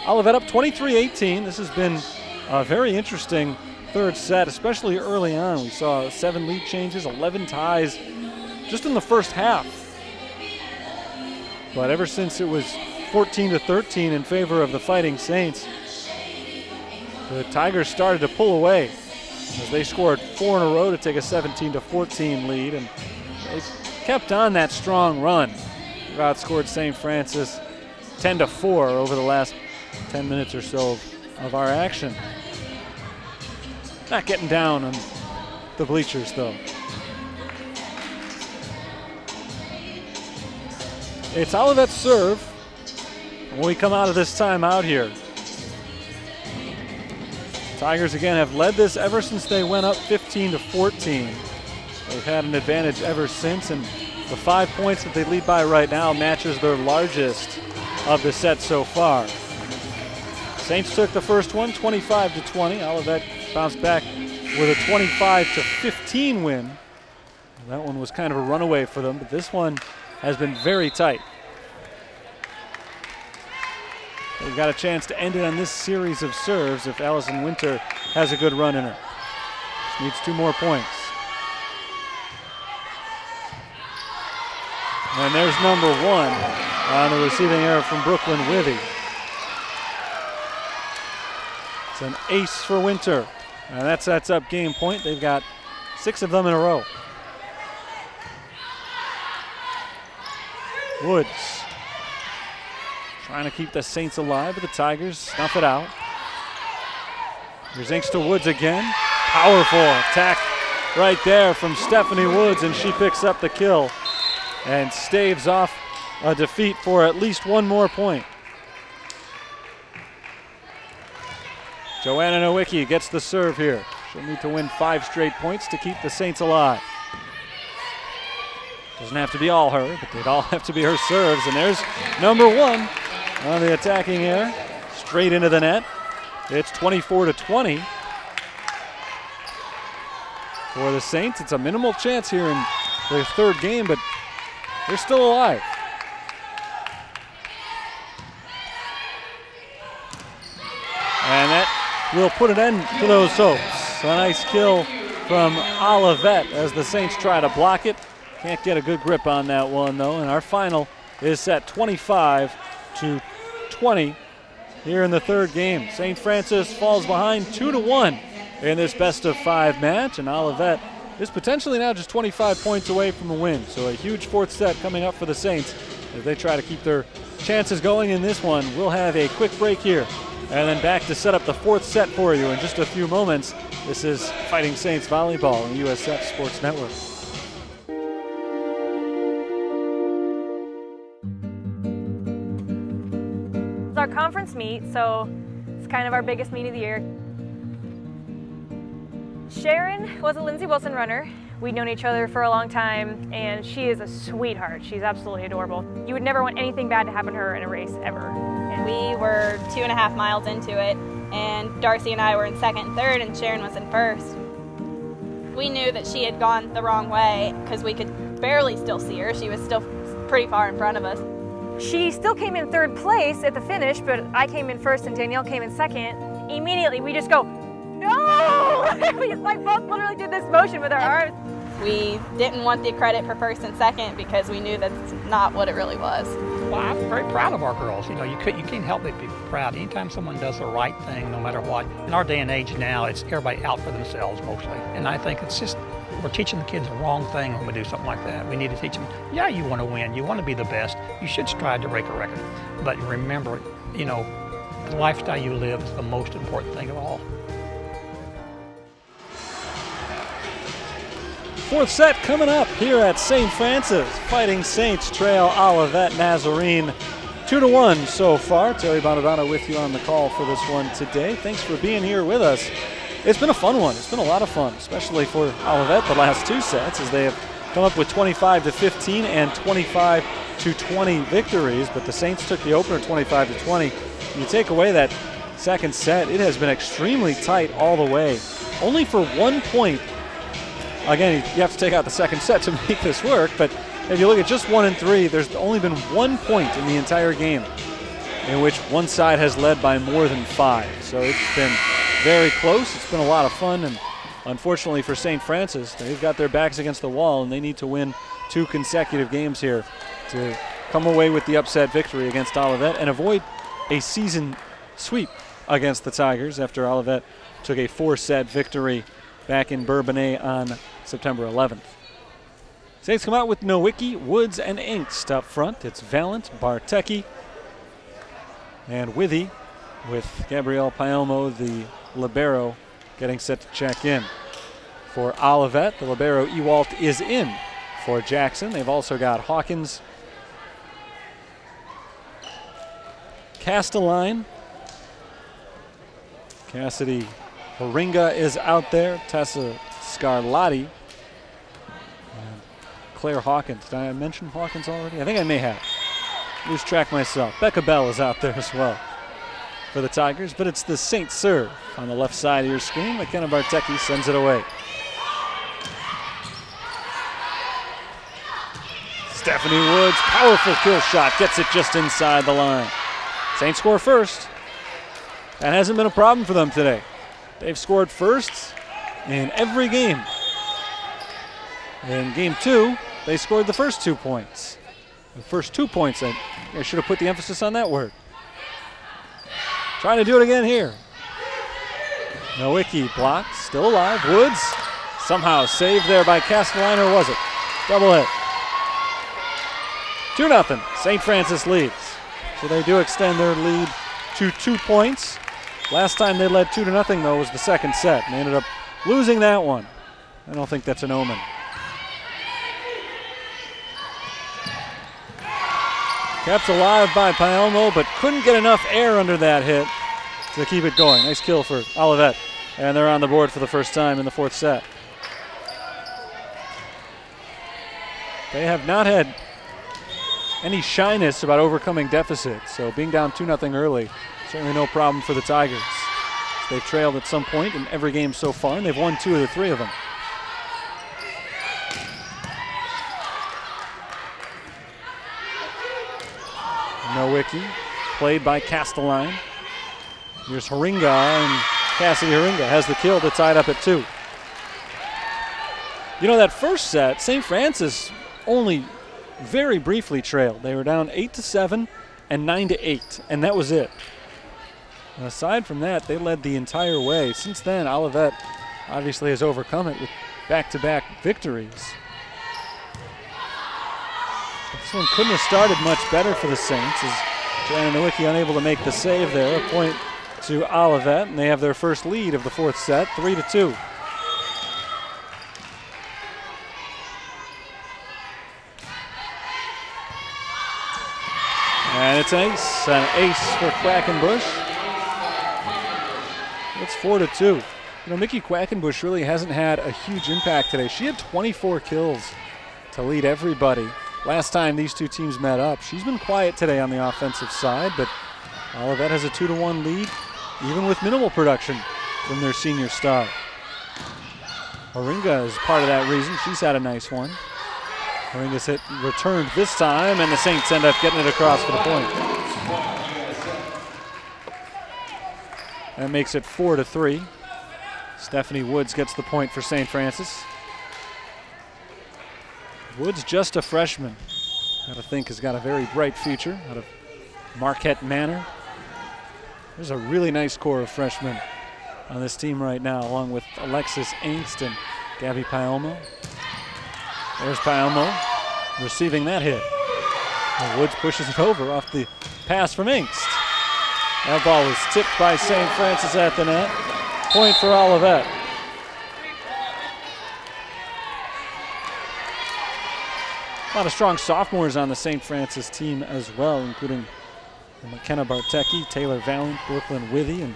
Olivet up 23-18. This has been a very interesting third set, especially early on. We saw 7 lead changes, 11 ties just in the first half. But ever since it was 14-13 in favor of the Fighting Saints, the Tigers started to pull away as they scored 4 in a row to take a 17-14 lead, and they kept on that strong run. They've outscored St. Francis 10-4 over the last 10 minutes or so of our action. Not getting down on the bleachers, though. It's Olivet's serve when we come out of this timeout here. Tigers again have led this ever since they went up 15-14. They've had an advantage ever since, and the 5 points that they lead by right now matches their largest of the set so far. Saints took the first one, 25-20. Olivet bounced back with a 25-15 win. That one was kind of a runaway for them, but this one has been very tight. They've got a chance to end it on this series of serves if Allison Winter has a good run in her. She needs 2 more points. And there's number 1 on the receiving error from Brooklyn Withy. It's an ace for Winter, and that sets up game point. They've got 6 of them in a row. Woods trying to keep the Saints alive, but the Tigers snuff it out. Here's Angst to Woods again. Powerful attack right there from Stephanie Woods, and she picks up the kill and staves off a defeat for at least one more point. Joanna Nowicki gets the serve here. She'll need to win 5 straight points to keep the Saints alive. Doesn't have to be all her, but they'd all have to be her serves. And there's number 1 on the attacking air, straight into the net. It's 24-20 for the Saints. It's a minimal chance here in their 3rd game, but they're still alive. And that will put an end to those hopes. A nice kill from Olivet as the Saints try to block it. Can't get a good grip on that one, though, and our final is set 25-20 here in the 3rd game. St. Francis falls behind 2-1 in this best-of-5 match, and Olivet is potentially now just 25 points away from a win. So a huge 4th set coming up for the Saints as they try to keep their chances going in this one. We'll have a quick break here and then back to set up the 4th set for you in just a few moments. This is Fighting Saints Volleyball on the USF Sports Network. It's our conference meet, so it's kind of our biggest meet of the year. Sharon was a Lindsey Wilson runner. We'd known each other for a long time, and she is a sweetheart. She's absolutely adorable. You would never want anything bad to happen to her in a race, ever. And we were 2.5 miles into it, and Darcy and I were in 2nd and 3rd, and Sharon was in 1st. We knew that she had gone the wrong way because we could barely still see her. She was still pretty far in front of us. She still came in 3rd place at the finish, but I came in 1st and Danielle came in 2nd. Immediately, we just go, no! We like both literally did this motion with our arms. We didn't want the credit for 1st and 2nd because we knew that's not what it really was. Well, I'm very proud of our girls. You know, you can't help but be proud. Anytime someone does the right thing, no matter what. In our day and age now, it's everybody out for themselves mostly. And I think it's just, we're teaching the kids the wrong thing when we do something like that. We need to teach them, yeah, you want to win, you want to be the best, you should strive to break a record. But remember, you know, the lifestyle you live is the most important thing of all. 4th set coming up here at St. Francis. Fighting Saints trail Olivet Nazarene 2-1 so far. Terry Bonadonna with you on the call for this one today. Thanks for being here with us. It's been a fun one. It's been a lot of fun, especially for Olivet the last 2 sets as they have come up with 25-15 and 25-20 victories. But the Saints took the opener 25-20. You take away that 2nd set, it has been extremely tight all the way. Only for 1 point. Again, you have to take out the 2nd set to make this work, but if you look at just 1 and 3, there's only been 1 point in the entire game in which one side has led by more than 5. So it's been very close. It's been a lot of fun, and unfortunately for St. Francis, they've got their backs against the wall, and they need to win 2 consecutive games here to come away with the upset victory against Olivet and avoid a season sweep against the Tigers after Olivet took a 4-set victory back in Bourbonnais on September 11th. Saints come out with Nowicki, Woods, and Inkst up front. It's Valent, Bartecki, and Withy with Gabrielle Paelmo, the libero, getting set to check in. For Olivet, the libero Ewalt is in for Jackson. They've also got Hawkins, Castelline, Cassidy Horinga is out there, Tessa Scarlatti, and Claire Hawkins. Did I mention Hawkins already? I think I may have. Lose track myself. Becca Bell is out there as well for the Tigers, but it's the Saints serve on the left side of your screen. McKenna Bartecki sends it away. Stephanie Woods, powerful kill shot, gets it just inside the line. Saints score first. That hasn't been a problem for them today. They've scored first in every game. In game 2, they scored the first 2 points. The first 2 points, I should have put the emphasis on that word. Trying to do it again here. Nowicki blocked, still alive. Woods somehow saved there by Castelline, or was it? Double hit. 2-0, St. Francis leads. So they do extend their lead to 2 points. Last time they led 2-0 though was the 2nd set, and they ended up losing that one. I don't think that's an omen. Kept alive by Paelmo, but couldn't get enough air under that hit to keep it going. Nice kill for Olivet. And they're on the board for the first time in the fourth set. They have not had any shyness about overcoming deficits, so being down 2-0 early, certainly no problem for the Tigers. They've trailed at some point in every game so far, and they've won 2 of the 3 of them. Nowicki, played by Castelline. Here's Haringa, and Cassidy Haringa has the kill to tie it up at 2. You know, that first set, St. Francis only very briefly trailed. They were down 8-7 and 9-8, and that was it. And aside from that, they led the entire way. Since then, Olivet obviously has overcome it with back-to-back victories. But this one couldn't have started much better for the Saints, as Joanna Nowicki unable to make the save there. A point to Olivet, and they have their first lead of the fourth set, 3-2. And it's an ace for Quackenbush. It's 4-2. You know, Mickey Quackenbush really hasn't had a huge impact today. She had 24 kills to lead everybody. Last time these two teams met up, she's been quiet today on the offensive side, but Olivet has a 2-1 lead, even with minimal production from their senior star. Haringa is part of that reason. She's had a nice one. Haringa's hit returned this time, and the Saints end up getting it across for the point. That makes it 4-3. Stephanie Woods gets the point for St. Francis. Woods, just a freshman. Gotta think has got a very bright future out of Marquette Manor. There's a really nice core of freshmen on this team right now, along with Alexis Angst and Gabby Paelmo. There's Paelmo receiving that hit. And Woods pushes it over off the pass from Angst. That ball was tipped by St. Francis at the net. Point for Olivet. A lot of strong sophomores on the St. Francis team as well, including McKenna Bartecki, Taylor Valiant, Brooklyn Withy, and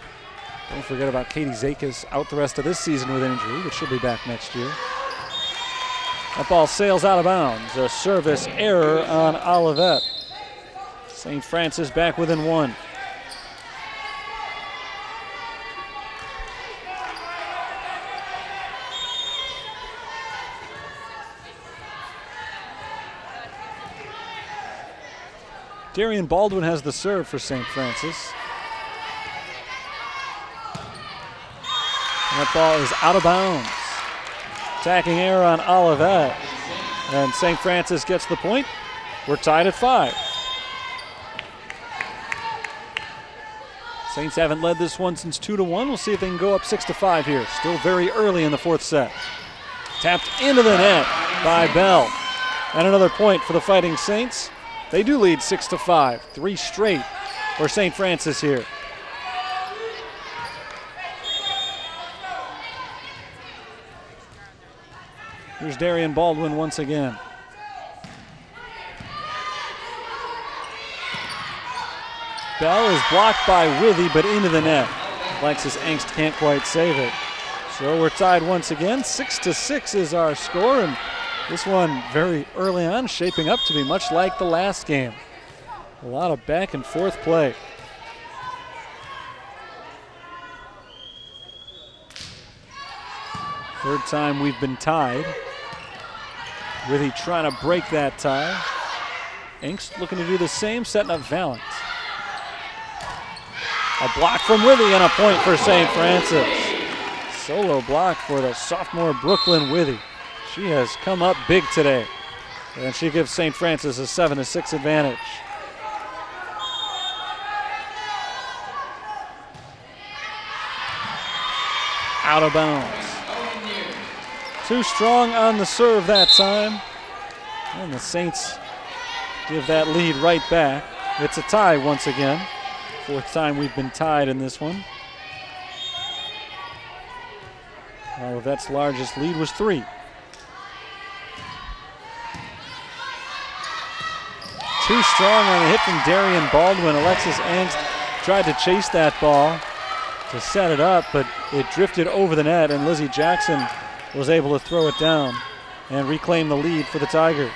don't forget about Katie Zakis, out the rest of this season with injury, but she'll be back next year. That ball sails out of bounds. A service error on Olivet. St. Francis back within 1. Darian Baldwin has the serve for St. Francis. And that ball is out of bounds. Attacking error on Olivet. And St. Francis gets the point. We're tied at 5. Saints haven't led this one since 2-1. We'll see if they can go up 6-5 here. Still very early in the fourth set. Tapped into the net by Bell. And another point for the Fighting Saints. They do lead 6-5, 3 straight for St. Francis here. Here's Darian Baldwin once again. Bell is blocked by Withy, but into the net. Alexis Angst can't quite save it. So we're tied once again. 6-6 is our score, and this one very early on shaping up to be much like the last game. A lot of back and forth play. Third time we've been tied. Withy trying to break that tie. Angst looking to do the same, setting up Valent. A block from Withy and a point for St. Francis. Solo block for the sophomore Brooklyn Withy. She has come up big today, and she gives St. Francis a 7-6 advantage. Out of bounds. Too strong on the serve that time, and the Saints give that lead right back. It's a tie once again. 4th time we've been tied in this one. Olivet's largest lead was 3. Too strong on the hit from Darian Baldwin. Alexis Angst tried to chase that ball to set it up, but it drifted over the net, and Lizzie Jackson was able to throw it down and reclaim the lead for the Tigers.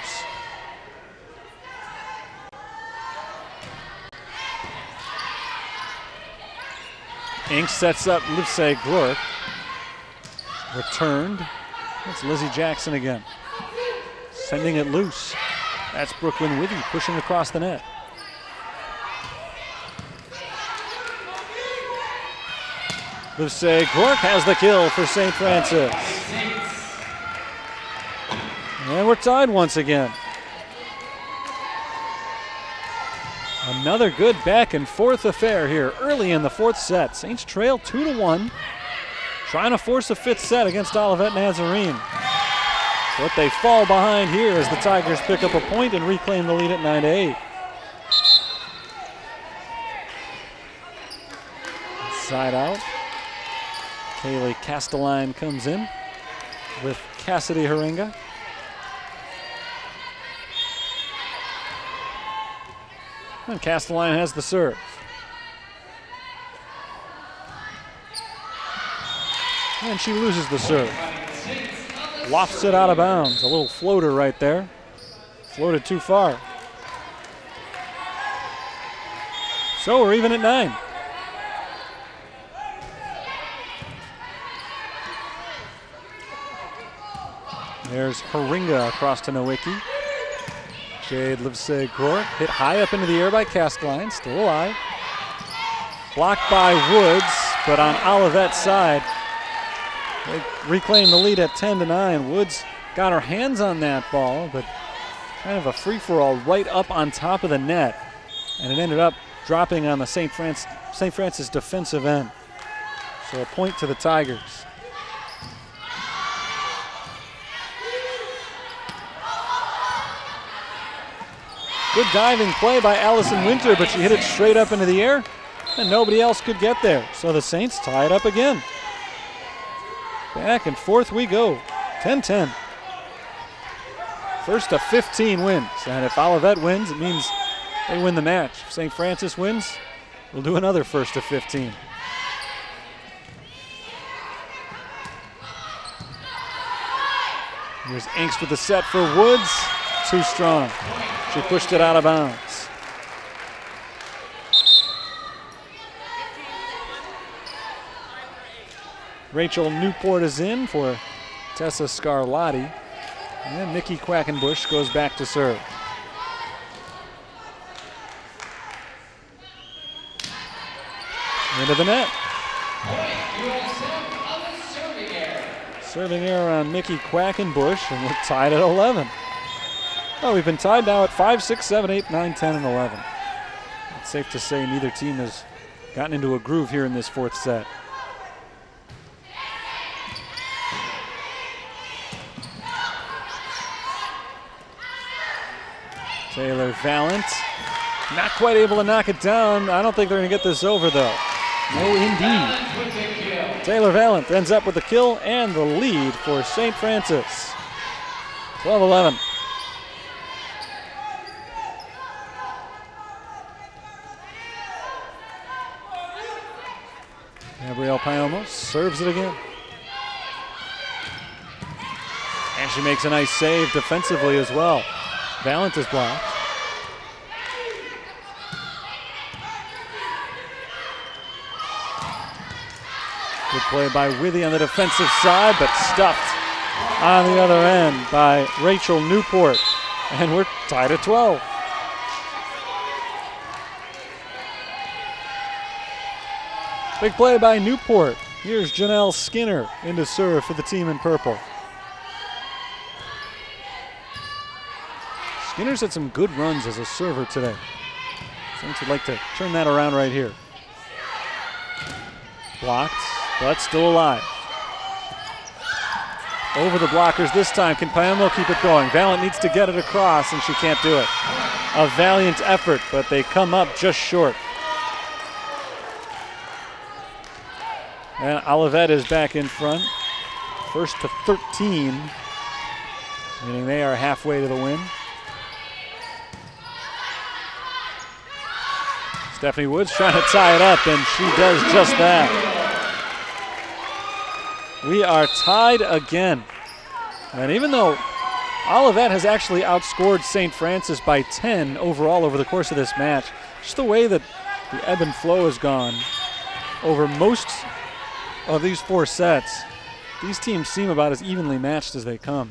Angst sets up Livsay Glork. Returned. It's Lizzie Jackson again. Sending it loose. That's Brooklyn Withy pushing across the net. Livsay Glork has the kill for St. Francis. And we're tied once again. Another good back and forth affair here early in the 4th set. Saints trail 2-1, trying to force a 5th set against Olivet Nazarene. But they fall behind here as the Tigers pick up a point and reclaim the lead at 9-8. Side out. Kaylee Castelline comes in with Cassidy Haringa. And Castelline has the serve. And she loses the serve. Lofts it out of bounds. A little floater right there. Floated too far. So we're even at 9. There's Haringa across to Nowicki. Jade Livsay Glork hit high up into the air by Castelline, still alive. Blocked by Woods, but on Olivet's side. They reclaim the lead at 10-9. Woods got her hands on that ball, but kind of a free-for-all right up on top of the net. And it ended up dropping on the St. Francis defensive end. So a point to the Tigers. Good diving play by Allison Winter, but she hit it straight up into the air, and nobody else could get there. So the Saints tie it up again. Back and forth we go, 10-10. First to 15 wins, and if Olivet wins, it means they win the match. If St. Francis wins, we'll do another first to 15. Here's Angst with the set for Woods, too strong. She pushed it out of bounds. Rachel Newport is in for Tessa Scarlatti. And Nikki Quackenbush goes back to serve. Into the net. Serving error on Mickey Quackenbush, and we're tied at 11. Oh, we've been tied now at 5, 6, 7, 8, 9, 10, and 11. It's safe to say neither team has gotten into a groove here in this 4th set. Taylor Valent, not quite able to knock it down. I don't think they're going to get this over, though. No, indeed. Taylor Valent ends up with the kill and the lead for St. Francis. 12-11. Gabrielle Payomos serves it again. And she makes a nice save defensively as well. Valent is blocked. Good play by Withy on the defensive side, but stuffed on the other end by Rachel Newport. And we're tied at 12. Big play by Newport. Here's Janelle Skinner into serve for the team in purple. Skinner's had some good runs as a server today. Saints would like to turn that around right here. Blocked, but still alive. Over the blockers this time. Can Payomo keep it going? Valent needs to get it across, and she can't do it. A valiant effort, but they come up just short. And Olivet is back in front. First to 13, meaning they are halfway to the win. Stephanie Woods trying to tie it up, and she does just that. We are tied again. And even though Olivet has actually outscored St. Francis by 10 overall over the course of this match, just the way that the ebb and flow has gone over most of these 4 sets, these teams seem about as evenly matched as they come.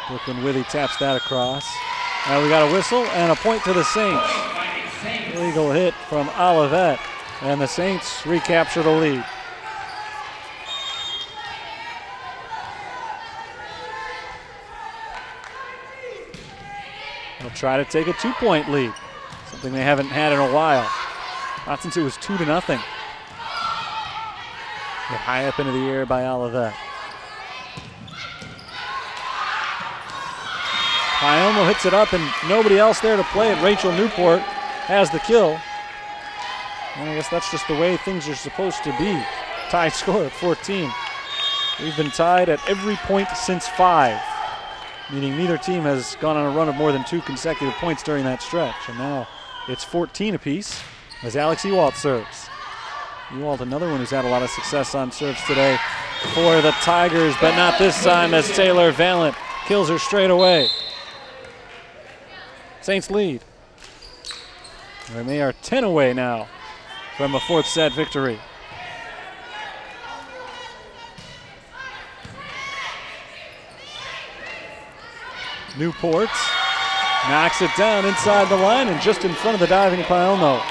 Brooklyn Withy taps that across. Now we got a whistle and a point to the Saints. Illegal hit from Olivet, and the Saints recapture the lead. They'll try to take a 2-point lead, something they haven't had in a while. Not since it was 2-0. Hit high up into the air by Olivet. Paiomo hits it up, and nobody else there to play it. Rachel Newport has the kill. And I guess that's just the way things are supposed to be. Tie score at 14. We've been tied at every point since 5, meaning neither team has gone on a run of more than 2 consecutive points during that stretch. And now it's 14 apiece as Alex Ewald serves. Ewald, another one who's had a lot of success on serves today for the Tigers, but not this time as Taylor Valent kills her straight away. Saints lead. And they are 10 away now from a 4th set victory. Newport knocks it down inside the line and just in front of the diving Paiomo.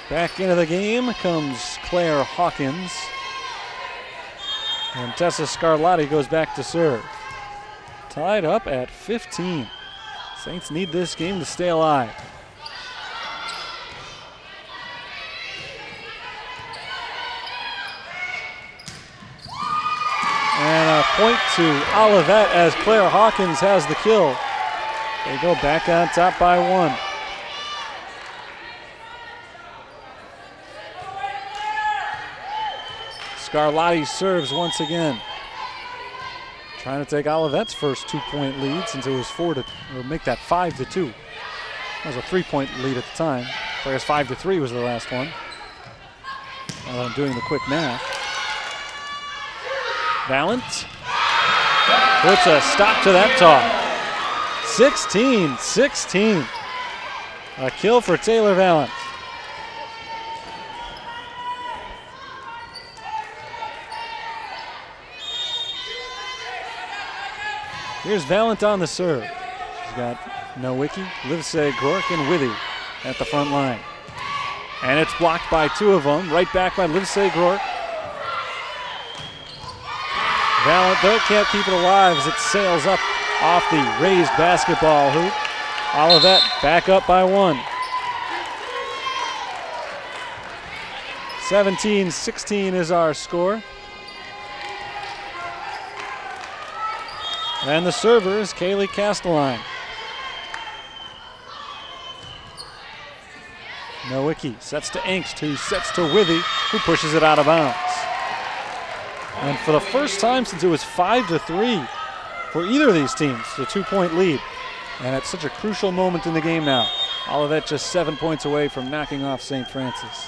Back into the game comes Claire Hawkins. And Tessa Scarlatti goes back to serve. Tied up at 15. Saints need this game to stay alive. And a point to Olivet as Claire Hawkins has the kill. They go back on top by 1. Scarlatti serves once again. Trying to take Olivet's first 2-point lead since it was 4 to, or make that 5-2. That was a 3-point lead at the time. So I guess 5-3 was the last one. Now that I'm doing the quick math. Valent puts a stop to that talk. 16-16. A kill for Taylor Valent. Here's Valent on the serve. She's got Nowicki, Livesey, Gork, and Withy at the front line. And it's blocked by 2 of them. Right back by Livesey Gork. Valent, though, can't keep it alive as it sails up off the raised basketball hoop. Olivet back up by 1. 17-16 is our score. And the server is Kaylee Castelline. Nowicki sets to Engst, who sets to Withy, who pushes it out of bounds. And for the first time since it was 5-3 for either of these teams, the 2-point lead. And at such a crucial moment in the game now. Olivet just 7 points away from knocking off St. Francis.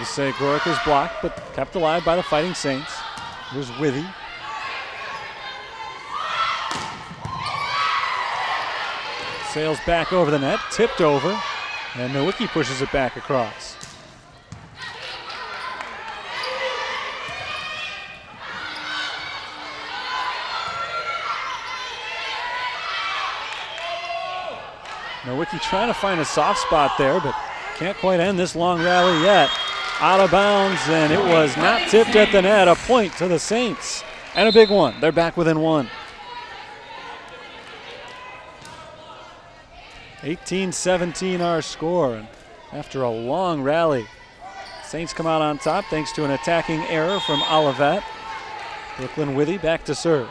Say Gork is blocked, but kept alive by the Fighting Saints. Here's Withy. Sails back over the net, tipped over, and Nowicki pushes it back across. Nowicki trying to find a soft spot there, but can't quite end this long rally yet. Out of bounds, and it was not tipped at the net. A point to the Saints, and a big one. They're back within 1. 18-17 our score, and after a long rally, Saints come out on top thanks to an attacking error from Olivet. Brooklyn Withy back to serve.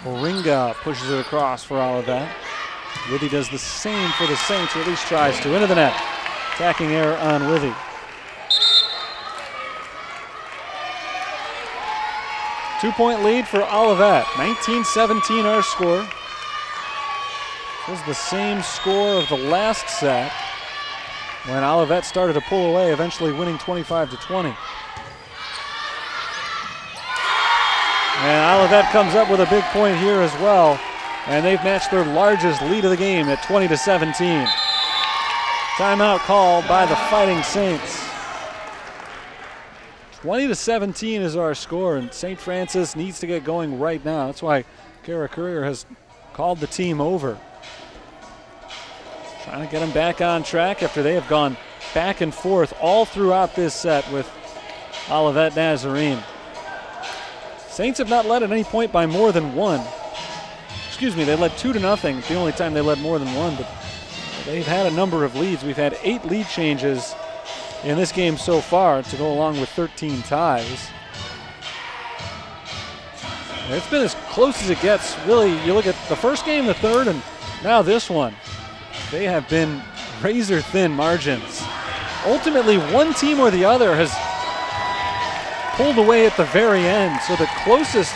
Oringa pushes it across for Olivet. Withy does the same for the Saints, or at least tries to. Into the net. Attacking error on Withy. Two-point lead for Olivet. 19-17 our score. This is the same score of the last set when Olivet started to pull away, eventually winning 25-20. And Olivet comes up with a big point here as well, and they've matched their largest lead of the game at 20-17. Timeout called by the Fighting Saints. 20-17 is our score, and St. Francis needs to get going right now. That's why Kara Courier has called the team over. Trying to get them back on track after they have gone back and forth all throughout this set with Olivet Nazarene. Saints have not led at any point by more than one. Excuse me, they led 2-0. It's the only time they led more than one, but they've had a number of leads. We've had 8 lead changes in this game so far to go along with 13 ties. It's been as close as it gets. Really, you look at the first game, the third, and now this one. They have been razor-thin margins. Ultimately, one team or the other has pulled away at the very end. So the closest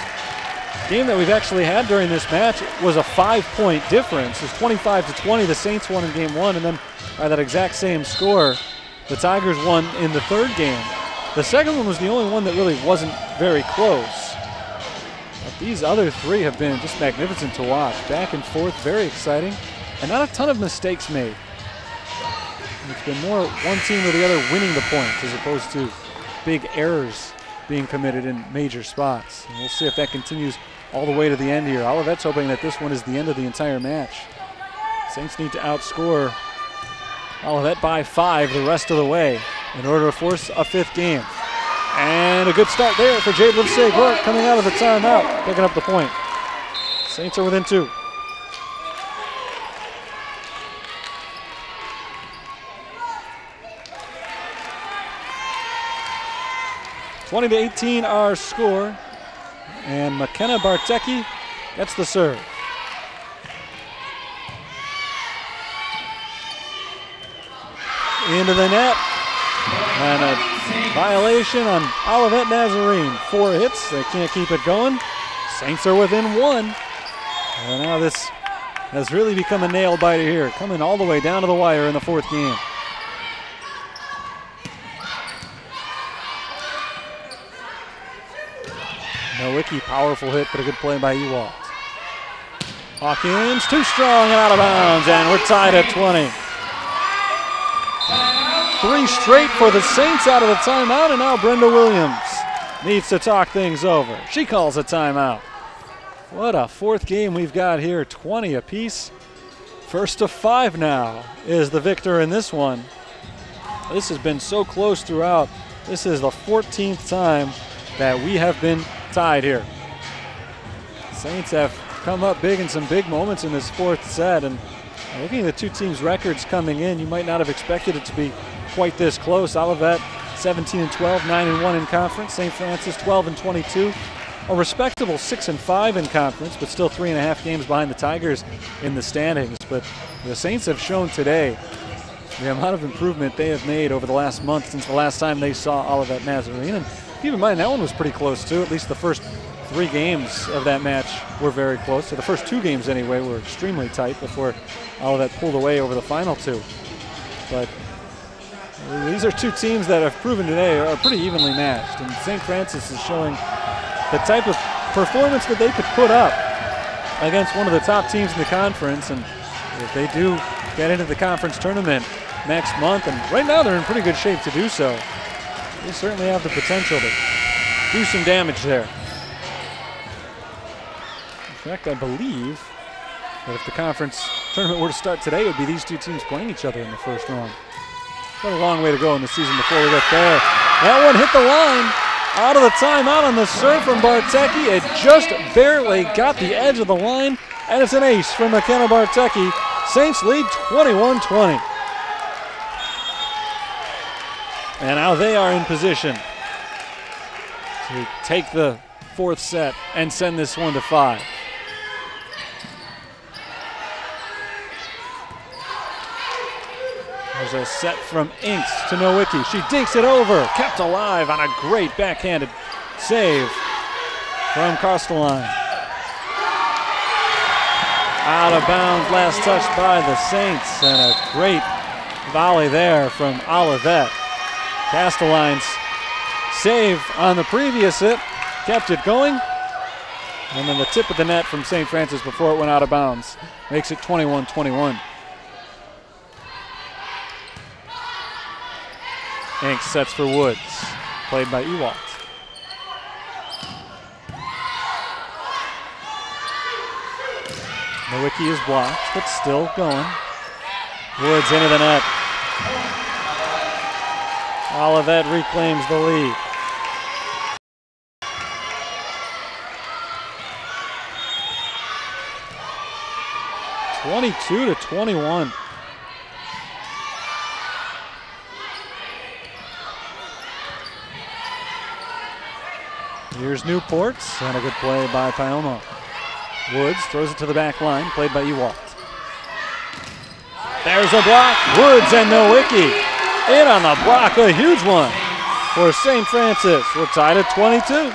game that we've actually had during this match was a 5-point difference. It's 25-20. The Saints won in game 1, and then by that exact same score, the Tigers won in the third game. The second one was the only one that really wasn't very close. But these other 3 have been just magnificent to watch. Back and forth, very exciting, and not a ton of mistakes made. It's been more one team or the other winning the points as opposed to big errors being committed in major spots. And we'll see if that continues all the way to the end here. Olivet's hoping that this one is the end of the entire match. Saints need to outscore Olivet by 5 the rest of the way in order to force a 5th game. And a good start there for Jade Livesey-Gort coming out of the timeout, picking up the point. Saints are within 2. (20-18) our score, and McKenna Bartecki gets the serve. Into the net, and a violation on Olivet Nazarene. 4 hits, they can't keep it going. Saints are within 1. And now this has really become a nail biter here, coming all the way down to the wire in the 4th game. Nowicki, powerful hit, but a good play by Ewald. Hawkins, too strong and out of bounds, and we're tied at 20. 3 straight for the Saints out of the timeout, and now Brenda Williams needs to talk things over. She calls a timeout. What a 4th game we've got here, 20 apiece. First to 5 now is the victor in this one. This has been so close throughout. This is the 14th time that we have been tied here. Saints have come up big in some big moments in this 4th set, and looking at the 2 teams' records coming in, you might not have expected it to be quite this close. Olivet 17-12, 9-1 in conference. St. Francis 12-22, a respectable 6-5 in conference, but still 3.5 games behind the Tigers in the standings. But the Saints have shown today the amount of improvement they have made over the last month since the last time they saw Olivet Nazarene. And keep in mind, that one was pretty close too. At least the first 3 games of that match were very close. So the first 2 games anyway were extremely tight before Olivet pulled away over the final 2. But these are 2 teams that have proven today are pretty evenly matched. And St. Francis is showing the type of performance that they could put up against one of the top teams in the conference. And if they do get into the conference tournament next month, and right now they're in pretty good shape to do so, they certainly have the potential to do some damage there. In fact, I believe that if the conference tournament were to start today, it would be these 2 teams playing each other in the first round. What a long way to go in the season before we get there. That one hit the line. Out of the timeout on the serve from Bartecki. It just barely got the edge of the line, and it's an ace from McKenna Bartecki Saints lead 21-20. And now they are in position to take the fourth set and send this one to 5. There's a set from Inks to Nowicki. She dinks it over, kept alive on a great backhanded save from Castelline. Out of bounds, last touch by the Saints, and a great volley there from Olivet. Castelline's save on the previous hit kept it going, and then the tip of the net from St. Francis before it went out of bounds makes it 21-21. Inks sets for Woods, played by Ewald. Nowicki is blocked, but still going. Woods into the net. Olivet reclaims the lead. (22-21). Here's Newports, and a good play by Paomo. Woods throws it to the back line, played by Ewald. There's a block. Woods and Nowicki in on the block, a huge one for St. Francis. We're tied at 22.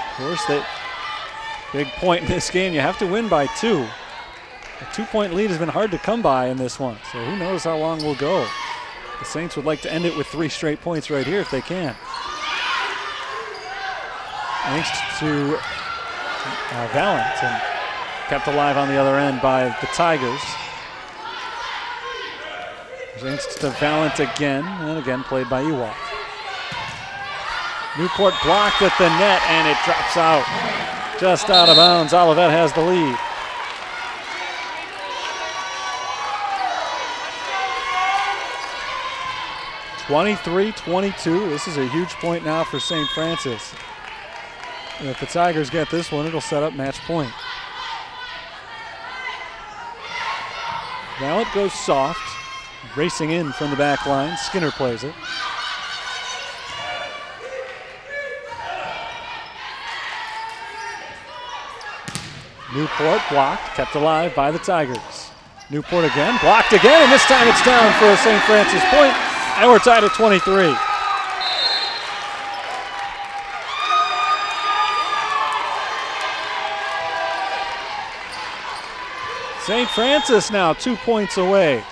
Of course, the big point in this game, you have to win by 2. A 2-point lead has been hard to come by in this one, so who knows how long we'll go. The Saints would like to end it with 3 straight points right here if they can. Thanks to Valent, and kept alive on the other end by the Tigers. Thanks to Valent again, and again played by Ewald. Newport blocked at the net, and it drops out. Just out of bounds. Olivet has the lead. (23-22). This is a huge point now for St. Francis. And if the Tigers get this one, it'll set up match point. Now it goes soft, racing in from the back line. Skinner plays it. Newport blocked, kept alive by the Tigers. Newport again, blocked again, and this time it's down for a St. Francis point. And we're tied at 23. St. Francis now 2 points away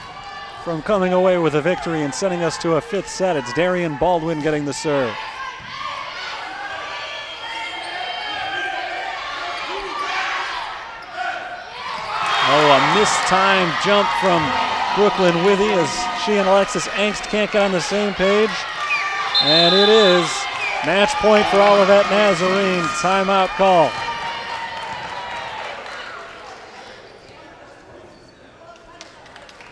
from coming away with a victory and sending us to a 5th set. It's Darian Baldwin getting the serve. Oh, a mistimed jump from Brooklyn Withy as she and Alexis Angst can't get on the same page. And it is match point for Olivet Nazarene. Timeout call.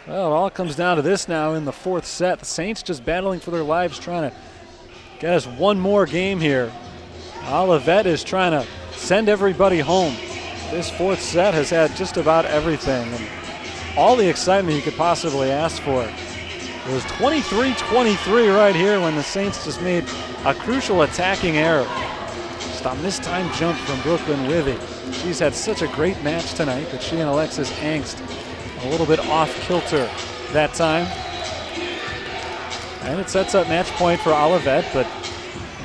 Well, it all comes down to this now in the 4th set. The Saints just battling for their lives, trying to get us one more game here. Olivet is trying to send everybody home. This 4th set has had just about everything. And all the excitement you could possibly ask for. It was 23-23 right here when the Saints just made a crucial attacking error. Just a mistimed jump from Brooklyn Withy. She's had such a great match tonight, but she and Alexis Angst a little bit off kilter that time. And it sets up match point for Olivet, but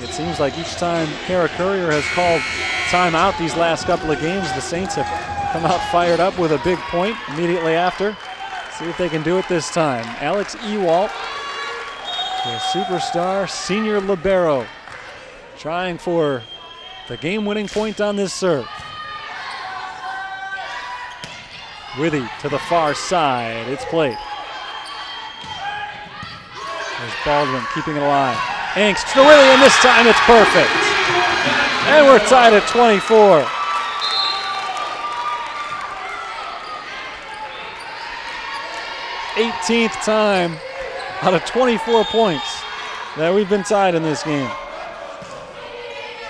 it seems like each time Kara Courier has called timeout these last couple of games, the Saints have come out fired up with a big point immediately after. See if they can do it this time. Alex Ewald, the superstar senior libero, trying for the game-winning point on this serve. Withy to the far side. It's played. There's Baldwin keeping it alive. Angst to Withy, and this time it's perfect. And we're tied at 24. th time out of 24 points that we've been tied in this game.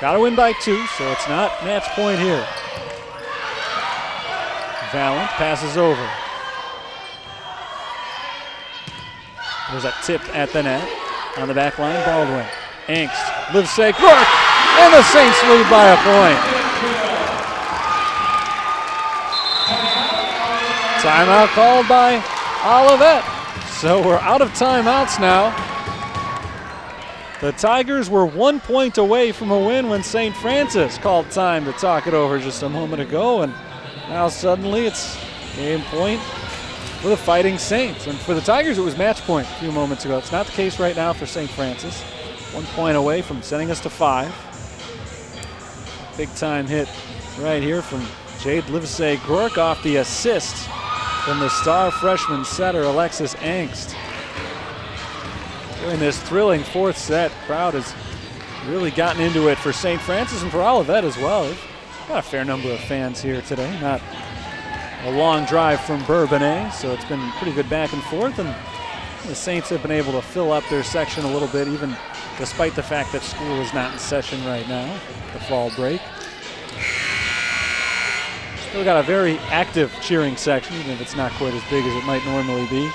Got to win by 2, so it's not match point here. Valent passes over. There's a tip at the net. On the back line, Baldwin. Angst, Livesey, Rourke, and the Saints lead by a point. Timeout called by Olivet. So we're out of timeouts now. The Tigers were 1 point away from a win when St. Francis called time to talk it over just a moment ago, and now suddenly it's game point for the Fighting Saints. And for the Tigers, it was match point a few moments ago. It's not the case right now for St. Francis. 1 point away from sending us to 5. Big time hit right here from Jade Livesey-Gork off the assist from the star freshman setter Alexis Angst. During this thrilling 4th set, crowd has really gotten into it for St. Francis and for Olivet as well. They've got a fair number of fans here today. Not a long drive from Bourbonnais, so it's been pretty good back and forth, and the Saints have been able to fill up their section a little bit, even despite the fact that school is not in session right now, the fall break. Still got a very active cheering section, even if it's not quite as big as it might normally be.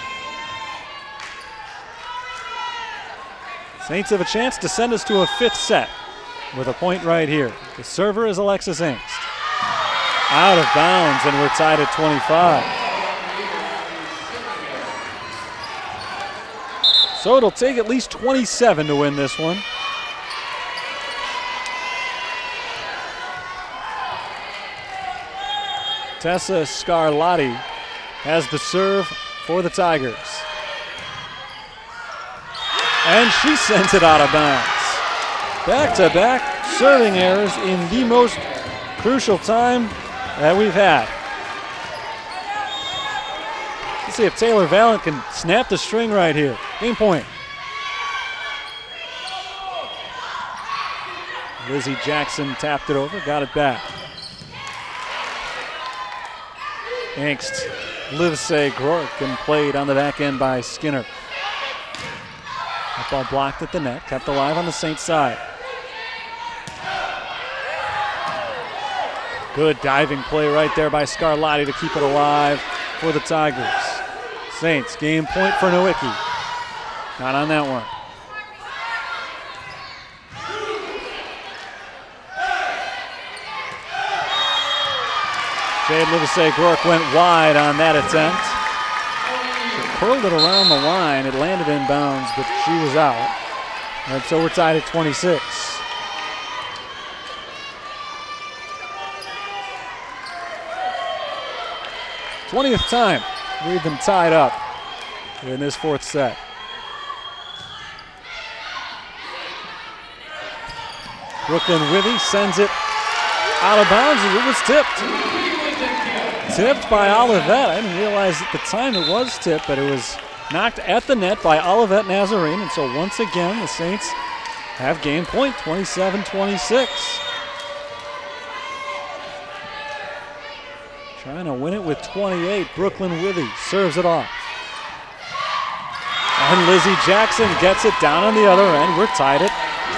Saints have a chance to send us to a 5th set with a point right here. The server is Alexis Angst. Out of bounds, and we're tied at 25. So it'll take at least 27 to win this one. Tessa Scarlatti has the serve for the Tigers. And she sends it out of bounds. Back-to-back serving errors in the most crucial time that we've had. Let's see if Taylor Valent can snap the string right here. Game point. Lizzie Jackson tapped it over, got it back. Angst, Livesey-Gork, and played on the back end by Skinner. That ball blocked at the net, kept alive on the Saints side. Good diving play right there by Scarlatti to keep it alive for the Tigers. Saints, game point for Nowicki. Not on that one. Jade Livesey-Gork went wide on that attempt. She curled it around the line. It landed in bounds, but she was out. And so we're tied at 26. th time we've been tied up in this 4th set. Brooklyn Withy sends it out of bounds as it was tipped. Tipped by Olivet. I didn't realize at the time it was tipped, but it was knocked at the net by Olivet Nazarene. And so once again, the Saints have game point, 27-26. Trying to win it with 28. Brooklyn Withy serves it off. And Lizzie Jackson gets it down on the other end. We're tied at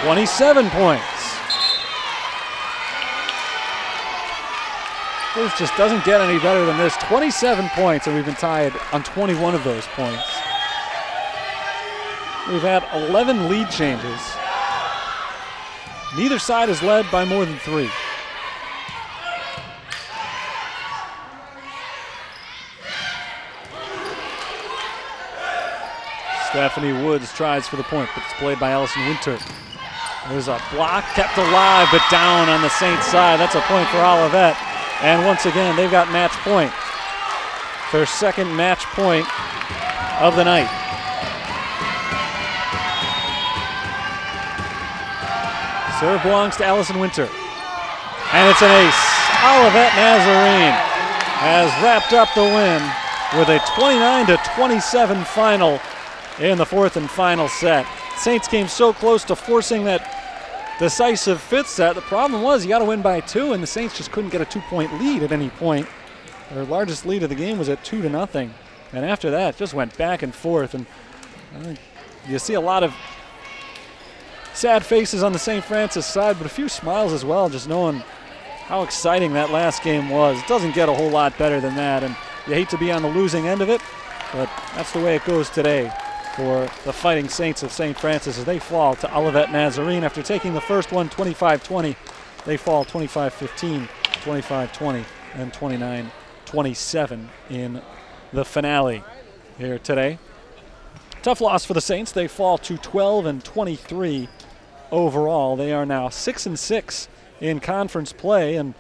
27 points. This just doesn't get any better than this. 27 points, and we've been tied on 21 of those points. We've had 11 lead changes. Neither side has led by more than 3. Stephanie Woods tries for the point, but it's played by Allison Winter. There's a block kept alive, but down on the Saints side. That's a point for Olivet. And once again, they've got match point. Their second match point of the night. Serve belongs to Allison Winter. And it's an ace. Olivet Nazarene has wrapped up the win with a 29-27 final in the 4th and final set. Saints came so close to forcing that decisive 5th set. The problem was you got to win by 2, and the Saints just couldn't get a 2-point lead at any point. Their largest lead of the game was at 2-0, and after that, just went back and forth. And you see a lot of sad faces on the St. Francis side, but a few smiles as well, just knowing how exciting that last game was. It doesn't get a whole lot better than that, and you hate to be on the losing end of it, but that's the way it goes today for the Fighting Saints of St. Francis as they fall to Olivet Nazarene. After taking the first one 25-20, they fall 25-15, 25-20, and 29-27 in the finale here today. Tough loss for the Saints. They fall to 12-23 overall. They are now 6-6 in conference play, and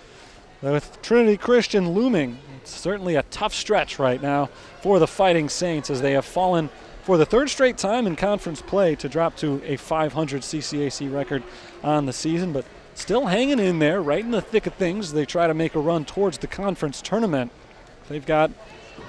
with Trinity Christian looming, it's certainly a tough stretch right now for the Fighting Saints as they have fallen for the third straight time in conference play to drop to a 500 CCAC record on the season, but still hanging in there right in the thick of things as they try to make a run towards the conference tournament. They've got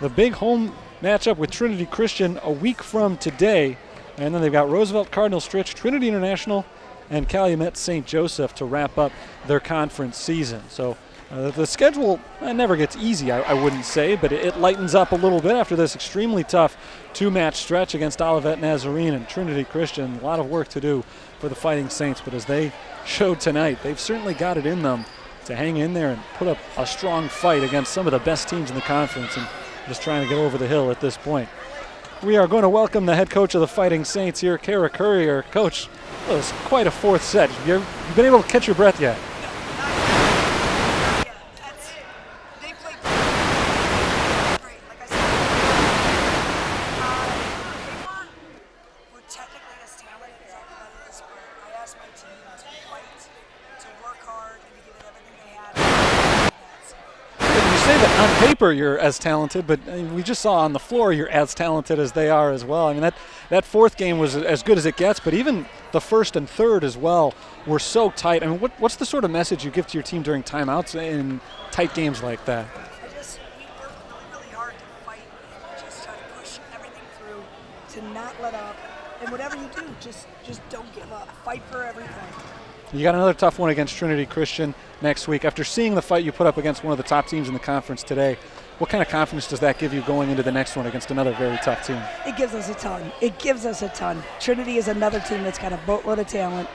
the big home matchup with Trinity Christian a week from today, and then they've got Roosevelt Cardinal Stritch, Trinity International, and Calumet St. Joseph to wrap up their conference season. So the schedule never gets easy, I wouldn't say, but it lightens up a little bit after this extremely tough two-match stretch against Olivet Nazarene and Trinity Christian. A lot of work to do for the Fighting Saints, but as they showed tonight, they've certainly got it in them to hang in there and put up a strong fight against some of the best teams in the conference and just trying to get over the hill at this point. We are going to welcome the head coach of the Fighting Saints here, Kara Courier. Coach, it was quite a fourth set. You been able to catch your breath yet? On paper, you're as talented, but we just saw on the floor you're as talented as they are as well. I mean, that fourth game was as good as it gets, but even the first and third as well were so tight. I mean, what's the sort of message you give to your team during timeouts in tight games like that? We work really hard to fight and just try to push everything through, to not let up, and whatever you do, just don't give up. Fight for everything. You got another tough one against Trinity Christian next week. After seeing the fight you put up against one of the top teams in the conference today, what kind of confidence does that give you going into the next one against another very tough team? It gives us a ton. It gives us a ton. Trinity is another team that's got a boatload of talent.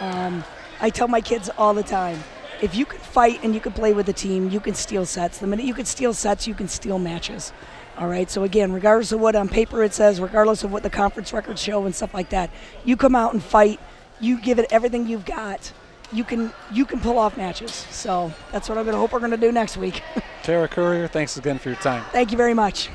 I tell my kids all the time, if you can fight and you can play with the team, you can steal sets. The minute you can steal sets, you can steal matches. All right, so again, regardless of what on paper it says, regardless of what the conference records show and stuff like that, you come out and fight. You give it everything you've got, you can pull off matches. So that's what I'm going to hope we're going to do next week. Kara Courier, thanks again for your time. Thank you very much.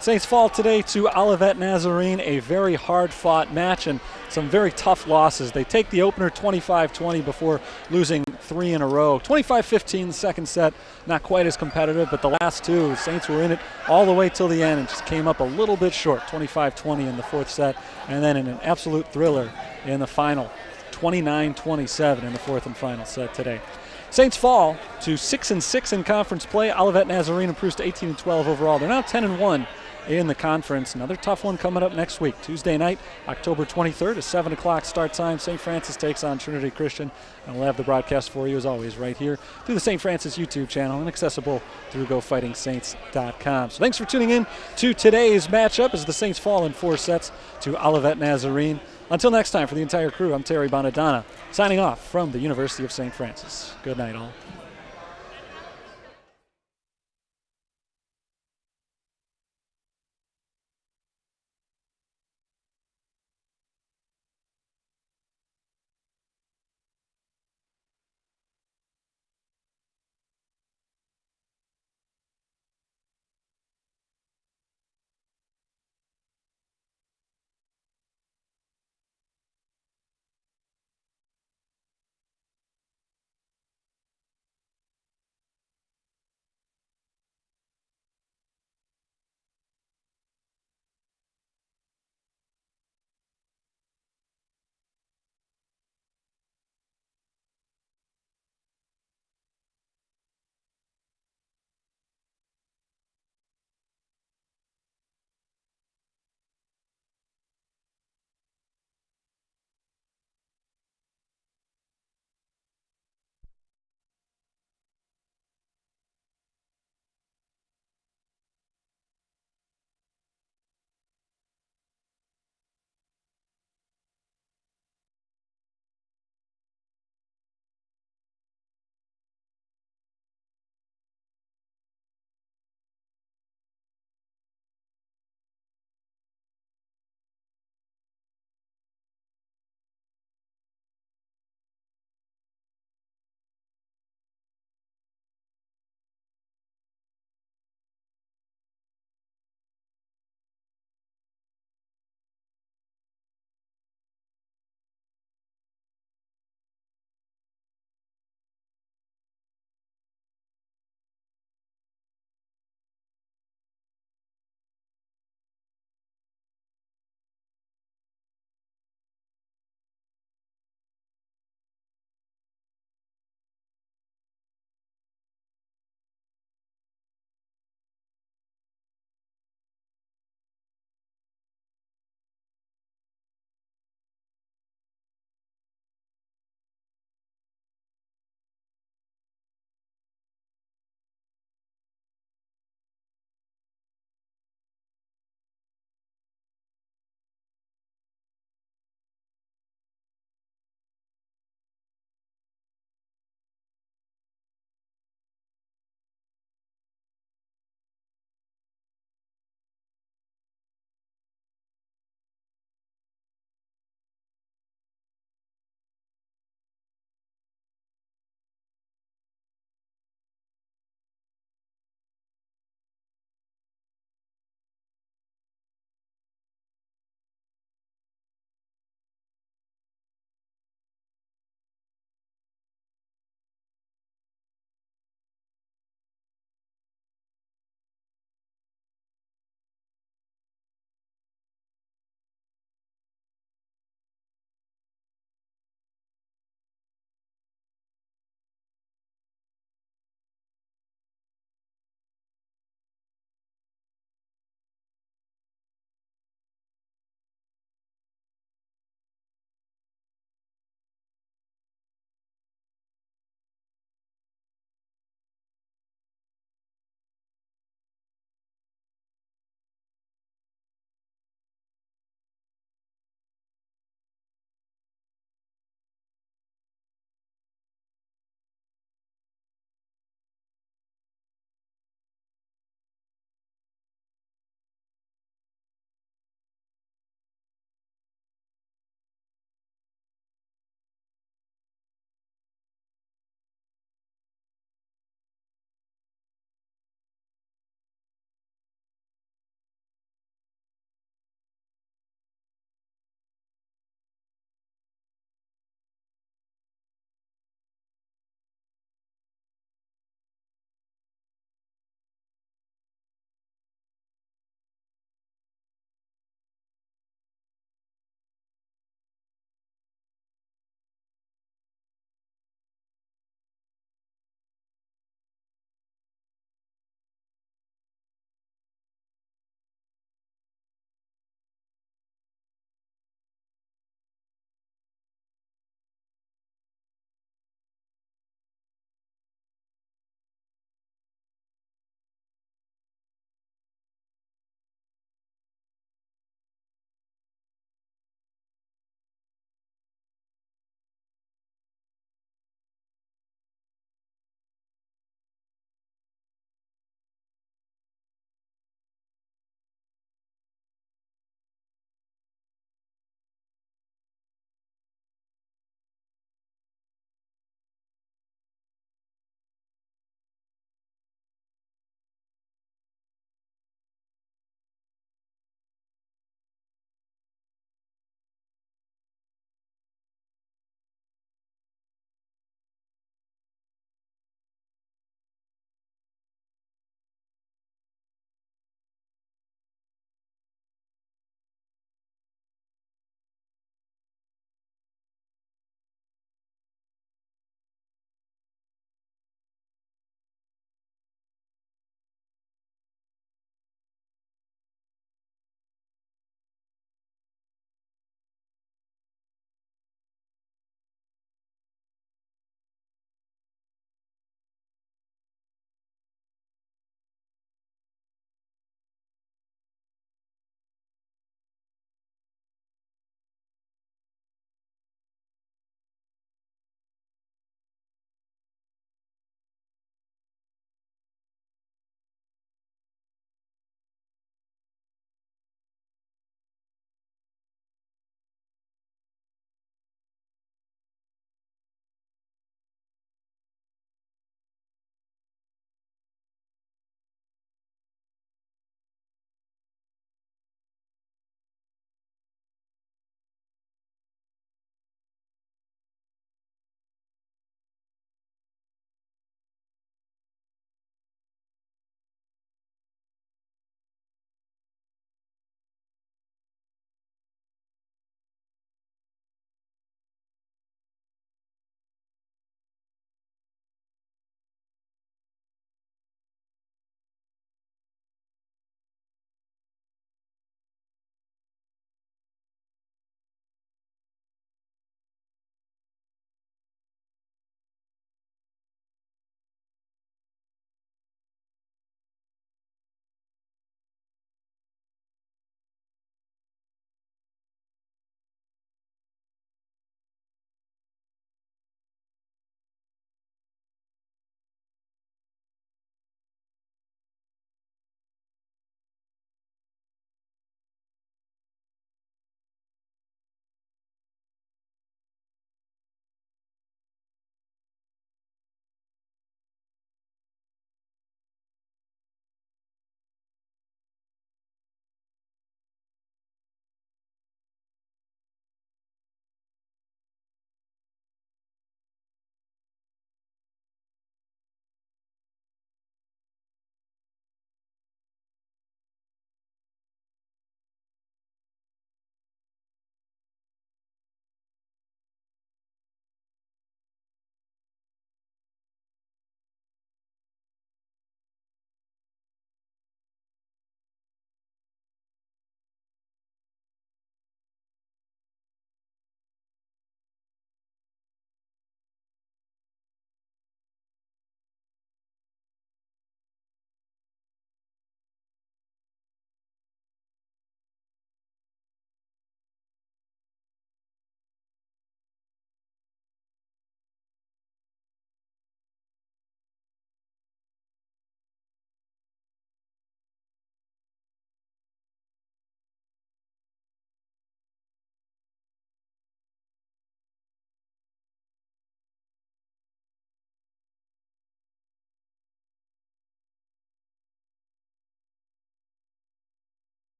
Saints fall today to Olivet Nazarene, a very hard-fought match and some very tough losses. They take the opener 25-20 before losing 3 in a row. 25-15 the second set, not quite as competitive, but the last two, Saints were in it all the way till the end and just came up a little bit short, 25-20 in the fourth set, and then in an absolute thriller in the final, 29-27 in the fourth and final set today. Saints fall to 6-6 in conference play. Olivet Nazarene improves to 18-12 overall. They're now 10-1 in the conference. Another tough one coming up next week. Tuesday night, October 23rd, a 7 o'clock start time. St. Francis takes on Trinity Christian. And we'll have the broadcast for you, as always, right here through the St. Francis YouTube channel and accessible through GoFightingSaints.com. So thanks for tuning in to today's matchup as the Saints fall in 4 sets to Olivet Nazarene. Until next time, for the entire crew, I'm Terry Bonadonna, signing off from the University of St. Francis. Good night, all.